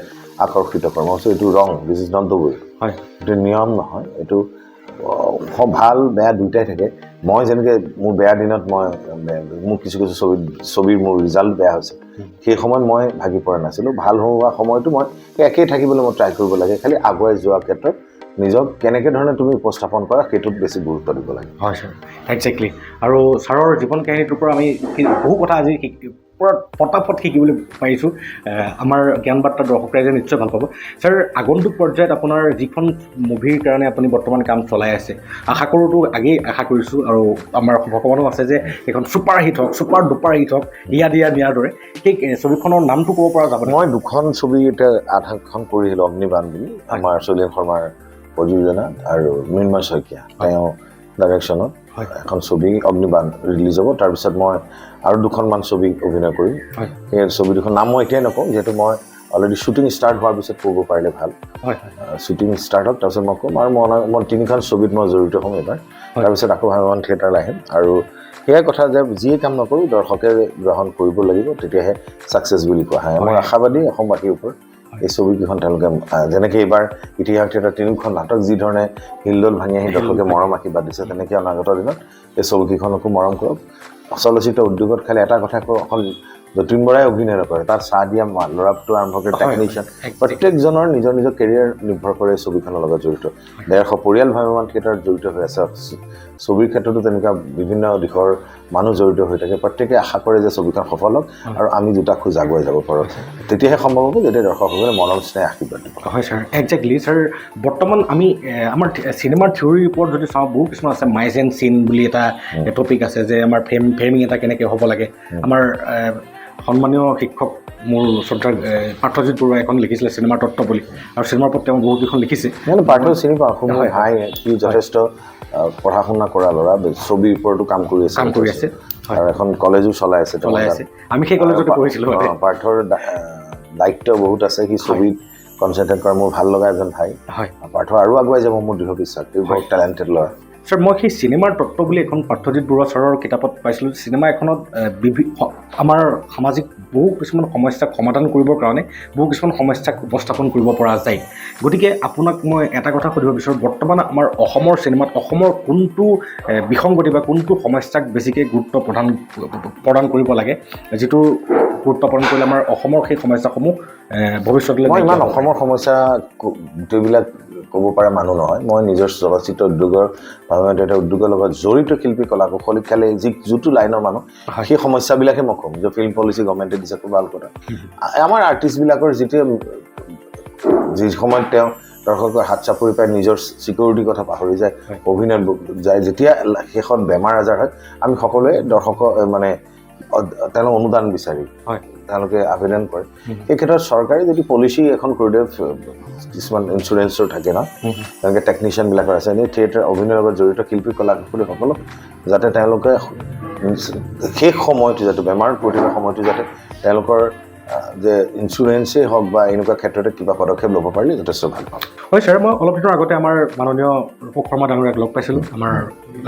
আকৰ্ষিত কৰে মই কৈছোঁ এইটো wrong this is not the way হয় এইটো নিয়ম নহয় এইটো ভাল বেয়া দুয়োটাই থাকে মই যেনেকৈ মোৰ বেয়া দিনত মই মোৰ কিছু ছবিৰ মোৰ ৰিজাল্ট বেয়া হৈছে সেই সময়ত মই ভাগি পৰা নাছিলোঁ ভাল হোৱা সময়তো মই একেই থাকিবলৈ মই ট্ৰাই কৰিব লাগে খালি আগুৱাই যোৱাৰ ক্ষেত্ৰত নিজক কেনেকৈ ধৰণে তুমি উপস্থাপন কৰা সেইটোত বেছি গুৰুত্ব দিব লাগে হয় ছাৰ একজেক্টলি আৰু ছাৰৰ জীৱন কাহিনীটোৰ পৰা আমি বহু কথা আজি পূৰা পটাপট শিকিবলৈ পাৰিছোঁ আমাৰ জ্ঞান বাৰ্তা দৰ্শক ৰাইজে নিশ্চয় ভাল পাব ছাৰ আগন্তুক পৰ্যায়ত আপোনাৰ যিখন মুভিৰ কাৰণে আপুনি বৰ্তমান কাম চলাই আছে আশা কৰোঁতো আগেই আশা কৰিছোঁ আৰু আমাৰ ভগৱানো আছে যে এইখন ছুপাৰ হিট হওক ছুপাৰ ডুপাৰ হিট হওক ইয়া দিয়া নিয়াৰ দৰে সেই ছবিখনৰ নামটো ক'ব পৰা যাব মই দুখন ছবি এতিয়া আধাখন কৰিছিলোঁ অগ্নিবাণ বুলি আমাৰ চলিয়ান শৰ্মাৰ প্ৰযোজনা আৰু মৃন্ময় শইকীয়া তেওঁ ডাইৰেকশ্যনত এখন ছবি অগ্নিবাণ ৰিলিজ হ'ব তাৰপিছত মই আৰু দুখনমান ছবি অভিনয় কৰিম সেই ছবি দুখন নাম মই এতিয়াই নকওঁ যিহেতু মই অলৰেডি শ্বুটিং ষ্টাৰ্ট হোৱাৰ পিছত ক'ব পাৰিলে ভাল শ্বুটিং ষ্টাৰ্ট হওক তাৰপিছত মই ক'ম আৰু মই তিনিখন ছবিত মই জড়িত হ'ম এইবাৰ তাৰপিছত আকৌ ভাগৱান থিয়েটাৰলৈ আহিম আৰু সেয়াই কথা যে যিয়ে কাম নকৰোঁ দৰ্শকে গ্ৰহণ কৰিব লাগিব তেতিয়াহে ছাকচেছ বুলি কোৱা হয় মই আশাবাদী অসমবাসীৰ ওপৰত এই ছবিকেইখন তেওঁলোকে যেনেকৈ এইবাৰ ইতিহাস থিয়েটাৰ তিনিখন নাটক যি ধৰণে হিলদল ভাঙি আহি দৰ্শকে মৰম আশীৰ্বাদ দিছে তেনেকৈ অনাগত দিনত এই ছবিকেইখনকো মৰম কৰক চলচ্চিত্ৰ উদ্যোগত খালি এটা কথা কওঁ অকল যতীন বৰাই অভিনয় নকৰে তাত চাহ দিয়া ল'ৰাটো আৰম্ভ কৰি টেকনিচিয়ান প্ৰত্যেকজনৰ নিজৰ নিজৰ কেৰিয়াৰ নিৰ্ভৰ কৰে ছবিখনৰ লগত জড়িত 150 পৰিয়াল ভাৱৱান থিয়েটাৰত জড়িত হৈ আছে ছবিৰ ক্ষেত্ৰতো তেনেকুৱা বিভিন্ন দিশৰ মানুহ জড়িত হৈ থাকে প্ৰত্যেকে আশা কৰে যে ছবিখন সফল হওক আৰু আমি দুটা খোজ আগুৱাই যাব পাৰোঁ তেতিয়াহে সম্ভৱ হ'ব যেতিয়া দৰ্শকসকলে মৰম স্নেহ আশীৰ্বাদ দিব হয় ছাৰ একজেক্টলি ছাৰ বৰ্তমান আমি আমাৰ চিনেমাৰ থিয়ৰীৰ ওপৰত যদি চাওঁ বহু কিছুমান আছে মাইজ এণ্ড চিন বুলি এটা টপিক আছে যে আমাৰ ফ্ৰেমিং এটা কেনেকৈ হ'ব লাগে আমাৰ সন্মানীয় শিক্ষক মোৰ শ্ৰদ্ধাৰ পাৰ্থজিৎ বৰুৱাই এখন লিখিছিলে চিনেমাৰ তত্ত্ব বুলি আৰু চিনেমাৰ ওপৰত তেওঁ বহুকেইখন লিখিছে পাৰ্থ চিনি পাওঁ অসমৰ ভাই সি যথেষ্ট পঢ়া শুনা কৰা ল'ৰা ছবিৰ ওপৰতো কাম কৰি আছে আৰু এখন কলেজো চলাই আছে আমি সেই কলেজতে পঢ়িছিলোঁ পাৰ্থৰ দায়িত্ব বহুত আছে সি ছবিত কনচেনট্ৰেট কৰা মোৰ ভাল লগা এজন ভাই হয় পাৰ্থ আৰু আগুৱাই যাব মোৰ দৃঢ় বিশ্বাস তেওঁ বহুত টেলেণ্টেড ল'ৰা ছাৰ মই সেই চিনেমাৰ তত্ত্ব বুলি এখন পাৰ্থজিৎ বৰুৱা ছাৰৰ কিতাপত পাইছিলোঁ চিনেমা এখনত আমাৰ সামাজিক বহু কিছুমান সমস্যাক সমাধান কৰিবৰ কাৰণে বহু কিছুমান সমস্যাক উপস্থাপন কৰিব পৰা যায় গতিকে আপোনাক মই এটা কথা সুধিব বিচাৰোঁ বৰ্তমান আমাৰ অসমৰ চিনেমাত অসমৰ কোনটো বিসংগতি বা কোনটো সমস্যাক বেছিকৈ গুৰুত্ব প্ৰদান কৰিব লাগে যিটো গুৰুত্ব প্ৰদান কৰিলে আমাৰ অসমৰ সেই সমস্যাসমূহ ভৱিষ্যতলৈ মই ইমান অসমৰ সমস্যা গোটেইবিলাক ক'ব পৰা মানুহ নহয় মই নিজৰ চলচ্চিত্ৰ উদ্যোগৰ উদ্যোগৰ লগত জড়িত শিল্পী কলা কৌশলী খেলে যিটো লাইনৰ মানুহ সেই সমস্যাবিলাকে মই ক'ম যে ফিল্ম পলিচি গভৰ্ণমেণ্টে দিছে খুব ভাল কথা আমাৰ আৰ্টিষ্টবিলাকৰ যি সময়ত তেওঁ দৰ্শকৰ হাত চাপৰি পাই নিজৰ ছিকিউৰিটিৰ কথা পাহৰি যায় অভিনয় যায় যেতিয়া শেষত বেমাৰ আজাৰ হয় আমি সকলোৱে দৰ্শকৰ মানে তেওঁলোক অনুদান বিচাৰি তেওঁলোকে আবেদন কৰে এই ক্ষেত্ৰত চৰকাৰে যদি পলিচি এখন কৰি দিয়ে কিছুমান ইঞ্চুৰেঞ্চৰ থাকে ন তেনেকৈ টেকনিচিয়ানবিলাকৰ আছে এনেই থিয়েটাৰ অভিনয়ৰ লগত জড়িত শিল্পী কলা কুশলীসকলক যাতে তেওঁলোকে শেষ সময়টো যাতে বেমাৰত পৰি থকা সময়টো যাতে তেওঁলোকৰ যে ইঞ্চুৰেঞ্চেই হওক বা এনেকুৱা ক্ষেত্ৰতে কিবা পদক্ষেপ ল'ব পাৰিলে যথেষ্ট ভাল পাম হয় ছাৰ মই অলপ দিনৰ আগতে আমাৰ মাননীয় ৰূপক শৰ্মা ডাঙৰীয়াক লগ পাইছিলোঁ আমাৰ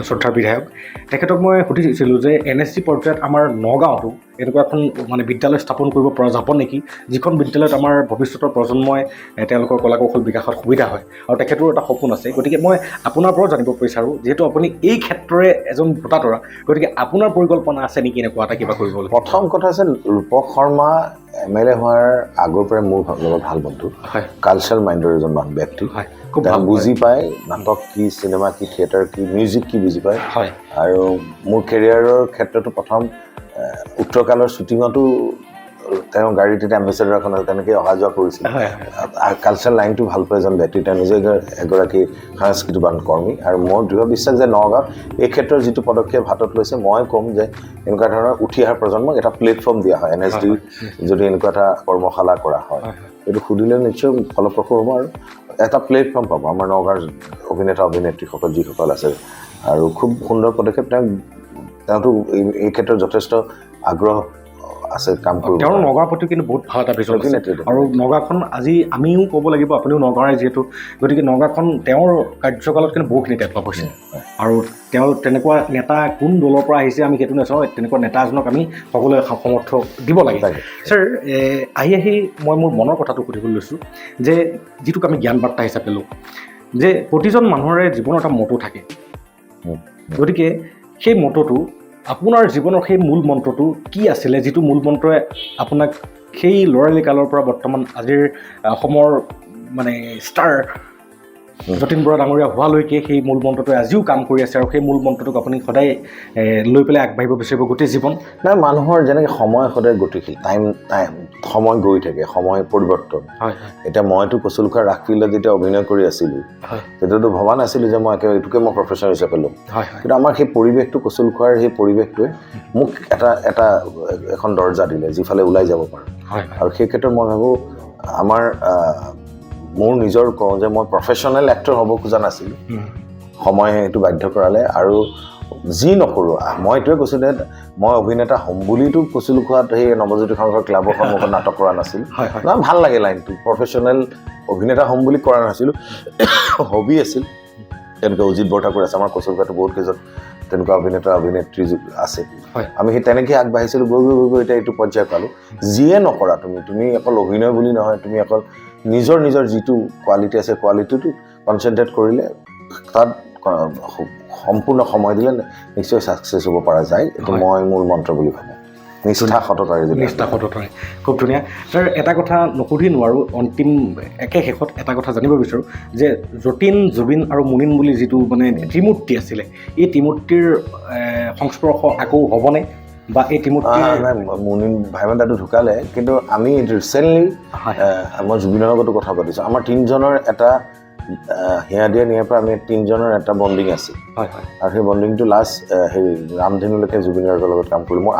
শ্ৰদ্ধাৰ বিধায়ক তেখেতক মই সুধিছিলোঁ যে NSC পৰ্যায়ত আমাৰ নগাঁৱতো এনেকুৱা এখন মানে বিদ্যালয় স্থাপন কৰিব পৰা যাব নেকি যিখন বিদ্যালয়ত আমাৰ ভৱিষ্যতৰ প্ৰজন্মই তেওঁলোকৰ কলা কৌশল বিকাশত সুবিধা হয় আৰু তেখেতৰ এটা সপোন আছে গতিকে মই আপোনাৰ পৰাও জানিব বিচাৰোঁ যিহেতু আপুনি এই ক্ষেত্ৰৰে এজন ভোটাতৰা গতিকে আপোনাৰ পৰিকল্পনা আছে নেকি এনেকুৱা এটা কিবা কৰিবলৈ প্ৰথম কথা আছে ৰূপক শৰ্মা MLA হোৱাৰ আগৰ পৰাই মোৰ লগত ভাল বন্ধু কালচাৰেল মাইণ্ডৰ এজন মানুহ ব্যক্তি তেওঁ বুজি পায় নাটক কি চিনেমা কি থিয়েটাৰ কি মিউজিক কি বুজি পায় আৰু মোৰ কেৰিয়াৰৰ ক্ষেত্ৰতো প্ৰথম উত্তৰকালৰ শ্বুটিঙতো তেওঁ গাড়ীত এতিয়া এম্বেচেডৰ এখন তেনেকৈ অহা যোৱা কৰিছিল কালচাৰেল লাইনটো ভাল পোৱা এজন ব্যক্তি তেওঁ নিজে এগৰাকী সাংস্কৃতিবান কৰ্মী আৰু মোৰ দৃঢ় বিশ্বাস যে নগাঁও এই ক্ষেত্ৰৰ যিটো পদক্ষেপ হাতত লৈছে মই ক'ম যে এনেকুৱা ধৰণৰ উঠি অহা প্ৰজন্মক এটা প্লেটফৰ্ম দিয়া হয় NSD যদি এনেকুৱা এটা কৰ্মশালা কৰা হয় এইটো সুধিলে নিশ্চয় ফলপ্ৰসূ হ'ব আৰু এটা প্লেটফৰ্ম পাব আমাৰ নগাঁৱৰ অভিনেতা অভিনেত্ৰীসকল যিসকল আছে আৰু খুব সুন্দৰ পদক্ষেপ তেওঁতো এই ক্ষেত্ৰত যথেষ্ট আগ্ৰহ আছে কাম কৰিব তেওঁৰ নগাঁৱৰ প্ৰতি কিন্তু বহুত ভাল এটা ভিজন আছে আৰু নগাঁওখন আজি আমিও ক'ব লাগিব আপুনিও নগাঁৱৰে যিহেতু গতিকে নগাঁওখন তেওঁৰ কাৰ্যকালত কিন্তু বহুখিনি ডেভেলপ হৈছে আৰু তেওঁ তেনেকুৱা নেতা কোন দলৰ পৰা আহিছে আমি সেইটো নাচাওঁ তেনেকুৱা নেতা এজনক আমি সকলোৱে সমৰ্থ দিব লাগে ছাৰ আহি মই মোৰ মনৰ কথাটো সুধিবলৈ লৈছোঁ যে যিটোক আমি জ্ঞান বাৰ্তা হিচাপে লওঁ যে প্ৰতিজন মানুহৰে জীৱনৰ এটা মটো থাকে গতিকে সেই মটোটো আপোনাৰ জীৱনৰ সেই মূল মন্ত্ৰটো কি আছিলে যিটো মূল মন্ত্ৰই আপোনাক সেই ল'ৰালি কালৰ পৰা বৰ্তমান আজিৰ অসমৰ মানে ষ্টাৰ যতীন বৰা ডাঙৰীয়া হোৱালৈকে সেই মূল মন্ত্ৰটোৱে আজিও কাম কৰি আছে আৰু সেই মূল মন্ত্ৰটোক আপুনি সদায় লৈ পেলাই আগবাঢ়িব বিচাৰিব গোটেই জীৱন নাই মানুহৰ যেনেকৈ সময় সদায় গতিশীল টাইম সময় গৈ থাকে সময় পৰিৱৰ্তন এতিয়া মইতো কচুলুকাৰ ৰাসফিল্ডত যেতিয়া অভিনয় কৰি আছিলোঁ তেতিয়াতো ভবা নাছিলোঁ যে মই একেবাৰে এইটোকে মই প্ৰফেশ্যন হিচাপে ল'ম কিন্তু আমাৰ সেই পৰিৱেশটো কচুলুকাৰ সেই পৰিৱেশটোৱে মোক এখন দৰ্জা দিলে যিফালে ওলাই যাব পাৰোঁ আৰু সেই ক্ষেত্ৰত মই ভাবোঁ আমাৰ মোৰ নিজৰ কওঁ যে মই প্ৰফেশ্যনেল এক্টৰ হ'ব খোজা নাছিলোঁ সময়ে সেইটো বাধ্য কৰালে আৰু যি নকৰোঁ মই এইটোৱে কৈছোঁ যে মই অভিনেতা হ'ম বুলিতো কচুলুকাত সেই নৱজ্যোতি সংঘৰ ক্লাবৰ সন্মুখত নাটক কৰা নাছিলোঁ নহয় ভাল লাগে লাইনটো প্ৰফেশ্যনেল অভিনেতা হ'ম বুলি কৰা নাছিলোঁ হবি আছিল তেনেকৈ অজিত বৰঠাকুৰ আছে আমাৰ কচুলুকাতো বহুত কেইজন তেনেকুৱা অভিনেতা অভিনেত্ৰী আছে আমি সেই তেনেকৈ আগবাঢ়িছিলোঁ গৈ গৈ গৈ গৈ এতিয়া এইটো পৰ্যায় পালোঁ যিয়ে নকৰা তুমি অকল অভিনয় বুলি নহয় তুমি অকল নিজৰ যিটো কোৱালিটি আছে কোৱালিটিটো কনচেনট্ৰেট কৰিলে তাত সম্পূৰ্ণ সময় দিলে নিশ্চয় ছাকচেছ হ'ব পৰা যায় এইটো মই মূল মন্ত্ৰ বুলি ভাবোঁ নিষ্ঠা সততাৰে খুব ধুনীয়া ছাৰ এটা কথা নসুধি নোৱাৰোঁ অন্তিম একে শেষত এটা কথা জানিব বিচাৰোঁ যে যতীন জুবিন আৰু মুনিন বুলি যিটো মানে ত্ৰিমূৰ্তি আছিলে এই ত্ৰিমূৰ্তিৰ সংস্পৰ্শ আকৌ হ'বনে বা এই ত্ৰিমূৰ্তি মুনিন ভাইমন দাদু ঢুকালে কিন্তু আমি ৰিচেণ্টলি মই জুবিনৰ লগতো কথা পাতিছোঁ আমাৰ তিনিজনৰ এটা হিয়া দিয়া নিয়াৰ পৰা আমি তিনিজনৰ এটা বণ্ডিং আছিল আৰু সেই বণ্ডিংটো লাষ্ট হেৰি ৰামধেনুলৈকে জুবিন গাৰ্গৰ লগত কাম কৰিলোঁ মোৰ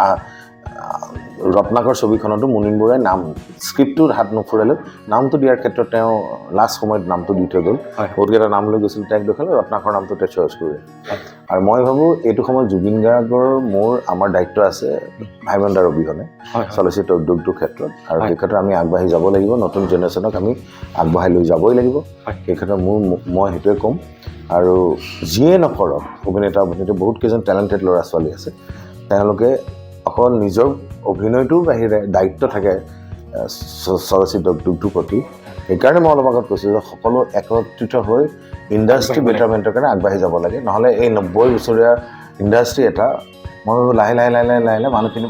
ৰত্নাকৰ ছবিখনতো মুনিন বৰাই নাম স্ক্ৰিপ্টটোত হাত নুফুৰালেও নামটো দিয়াৰ ক্ষেত্ৰত তেওঁ লাষ্ট সময়ত নামটো দি থৈ গ'ল বহুতকেইটা নাম লৈ গৈছিল তেওঁক দেখালে ৰত্নাকৰ নামটো তেওঁ চইচ কৰিলে আৰু মই ভাবোঁ এইটো সময়ত জুবিন গাৰ্গৰ আমাৰ দায়িত্ব আছে ভাইমন দাৰ অবিহনে চলচ্চিত্ৰ উদ্যোগটোৰ ক্ষেত্ৰত আৰু সেই ক্ষেত্ৰত আমি আগবাঢ়ি যাব লাগিব নতুন জেনেৰেশ্যনক আমি আগবঢ়াই লৈ যাবই লাগিব সেই ক্ষেত্ৰত মই সেইটোৱে ক'ম আৰু যিয়ে নকৰক অভিনেত্ৰী বহুত কেইজন টেলেণ্টেড ল'ৰা ছোৱালী আছে তেওঁলোকে অকল নিজৰ অভিনয়টোৰ বাহিৰে দায়িত্ব থাকে চলচ্চিত্ৰ উদ্যোগটোৰ প্ৰতি সেইকাৰণে মই অলপ আগত কৈছোঁ যে সকলো একত্ৰিত হৈ ইণ্ডাষ্ট্ৰি বেটাৰমেণ্টৰ কাৰণে আগবাঢ়ি যাব লাগে নহ'লে এই 90 বছৰীয়া ইণ্ডাষ্ট্ৰি এটা মই ভাবোঁ লাহে লাহে মানুহখিনি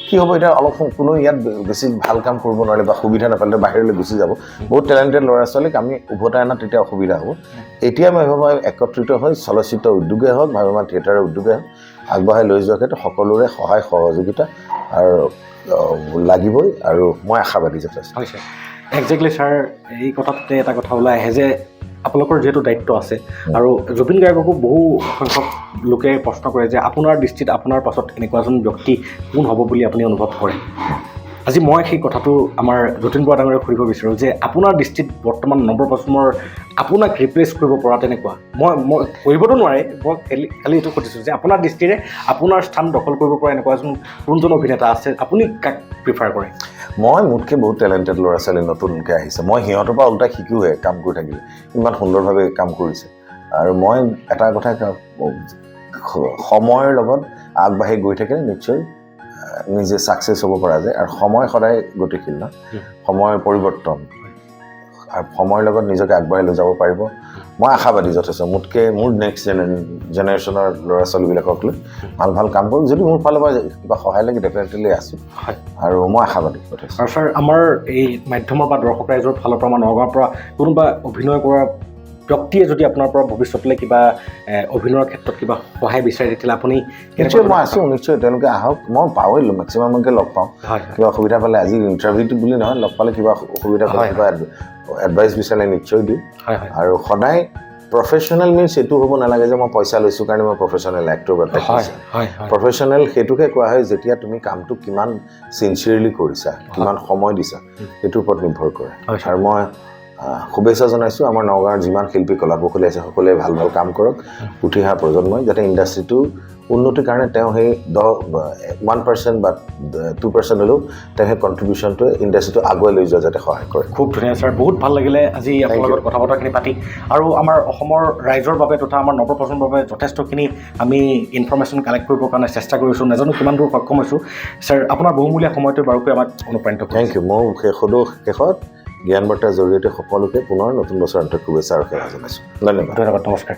কি হ'ব এতিয়া অলপ কোনো ইয়াত বেছি ভাল কাম কৰিব নোৱাৰে বা সুবিধা নাপালে বাহিৰলৈ গুচি যাব বহুত টেলেণ্টেড ল'ৰা ছোৱালীক আমি উভতাই অনাত তেতিয়া অসুবিধা হ'ব এতিয়া মই ভাবোঁ একত্ৰিত হৈ চলচ্চিত্ৰ উদ্যোগেই হওক ভাবিমা থিয়েটাৰৰ উদ্যোগেই হওক আগবঢ়াই লৈ যোৱাৰ ক্ষেত্ৰত সকলোৰে সহায় সহযোগিতা আৰু লাগিবই আৰু মই আশাবাদী যথেষ্ট হৈছে একজেক্টলি ছাৰ এই কথাতে এটা কথা ওলাই আহে যে আপোনালোকৰ যিহেতু দায়িত্ব আছে আৰু জুবিন গাৰ্গকো বহু সংখ্যক লোকে প্ৰশ্ন কৰে যে আপোনাৰ দৃষ্টিত আপোনাৰ পাছত এনেকুৱা এজন ব্যক্তি কোন হ'ব বুলি আপুনি অনুভৱ কৰে আজি মই সেই কথাটো আমাৰ যতীন বৰা ডাঙৰীয়াক সুধিব বিচাৰোঁ যে আপোনাৰ দৃষ্টিত বৰ্তমান নৱপ্ৰজন্মৰ আপোনাক ৰিপ্লেচ কৰিব পৰা তেনেকুৱা মই কৰিবতো নোৱাৰে মই খালি এইটো সুধিছোঁ যে আপোনাৰ দৃষ্টিৰে আপোনাৰ স্থান দখল কৰিব পৰা এনেকুৱা এজন কোনজন অভিনেতা আছে আপুনি কাক প্ৰিফাৰ কৰে মই মোতকৈ বহুত টেলেণ্টেড ল'ৰা ছোৱালী নতুনকৈ আহিছে মই সিহঁতৰ পৰা ওলোটাই শিকোঁহে কাম কৰি থাকিলে ইমান সুন্দৰভাৱে কাম কৰিছে আৰু মই এটা কথা সময়ৰ লগত আগবাঢ়ি গৈ থাকিলে নিশ্চয় নিজে ছাকচেছ হ'ব পৰা যায় আৰু সময় সদায় গতিশীল ন সময়ৰ পৰিৱৰ্তন আৰু সময়ৰ লগত নিজকে আগবাঢ়ি লৈ যাব পাৰিব মই আশাবাদী যথেষ্ট মোৰ নেক্সট জেনেৰেশ্যনৰ ল'ৰা ছোৱালীবিলাকক লৈ ভাল কাম কৰোঁ যদি মোৰ ফালৰ পৰা কিবা সহায় লাগে ডেফিনেটলি আছোঁ আৰু মই আশাবাদী যথেষ্ট আৰু ছাৰ আমাৰ এই মাধ্যমৰ বা দৰ্শক ৰাইজৰ ফালৰ পৰা আমাৰ নগাঁৱৰ পৰা কোনোবা অভিনয় কৰা ব্যক্তিয়ে যদি আপোনাৰ পৰা ভৱিষ্যতলৈ কিবা অভিনয়ৰ ক্ষেত্ৰত কিবা সহায় বিচাৰে তেতিয়াহ'লে আপুনি নিশ্চয় মই আছোঁ নিশ্চয় তেওঁলোকে আহক মই পাওঁৱেই মেক্সিমামকে লগ পাওঁ কিবা অসুবিধা পালে আজি ইণ্টাৰভিউটো বুলি নহয় লগ পালে কিবা অসুবিধা পালে কিবা এডভাইচ বিচাৰিলে নিশ্চয় দিওঁ আৰু সদায় প্ৰফেশ্যনেল মিনছ এইটো হ'ব নালাগে যে মই পইচা লৈছোঁ কাৰণে মই প্ৰফেশ্যনেল এক্টৰ বা প্ৰফেশ্যনেল সেইটোকে কোৱা হয় যেতিয়া তুমি কামটো কিমান চিনচিয়াৰলি কৰিছা কিমান সময় দিছা সেইটোৰ ওপৰত নিৰ্ভৰ কৰে আৰু মই শুভেচ্ছা জনাইছোঁ আমাৰ নগাঁৱৰ যিমান শিল্পী কলা কৌশলী আছে সকলোৱে ভাল কাম কৰক উঠি অহা প্ৰজন্মই যাতে ইণ্ডাষ্ট্ৰিটো উন্নতিৰ কাৰণে তেওঁ সেই 1% বা 2% হ'লেও তেওঁ সেই কণ্ট্ৰিবিউশ্যনটোৱে ইণ্ডাষ্ট্ৰিটো আগুৱাই লৈ যোৱা যাতে সহায় কৰে। খুব ধুনীয়া ছাৰ, বহুত ভাল লাগিলে আজি আপোনাৰ লগত কথা বতৰাখিনি পাতি, আৰু আমাৰ অসমৰ ৰাইজৰ বাবে তথা আমাৰ নৱপ্ৰজন্মৰ বাবে যথেষ্টখিনি আমি ইনফৰ্মেশ্যন কালেক্ট কৰিবৰ কাৰণে চেষ্টা কৰিছোঁ, নাজানো কিমান দূৰ সক্ষম হৈছোঁ। ছাৰ, আপোনাৰ বহুমূলীয়া সময়টো বাৰুকৈ আমাক অনুপ্ৰাণিত কৰিছে। Thank you. মই শেষত জ্ঞান বাৰ্তাৰ জৰিয়তে সকলোকে পুনৰ নতুন বছৰ আন্তৰিক শুভেচ্ছা আৰু সেৱা জনাইছোঁ। ধন্যবাদ। ধন্যবাদ, নমস্কাৰ।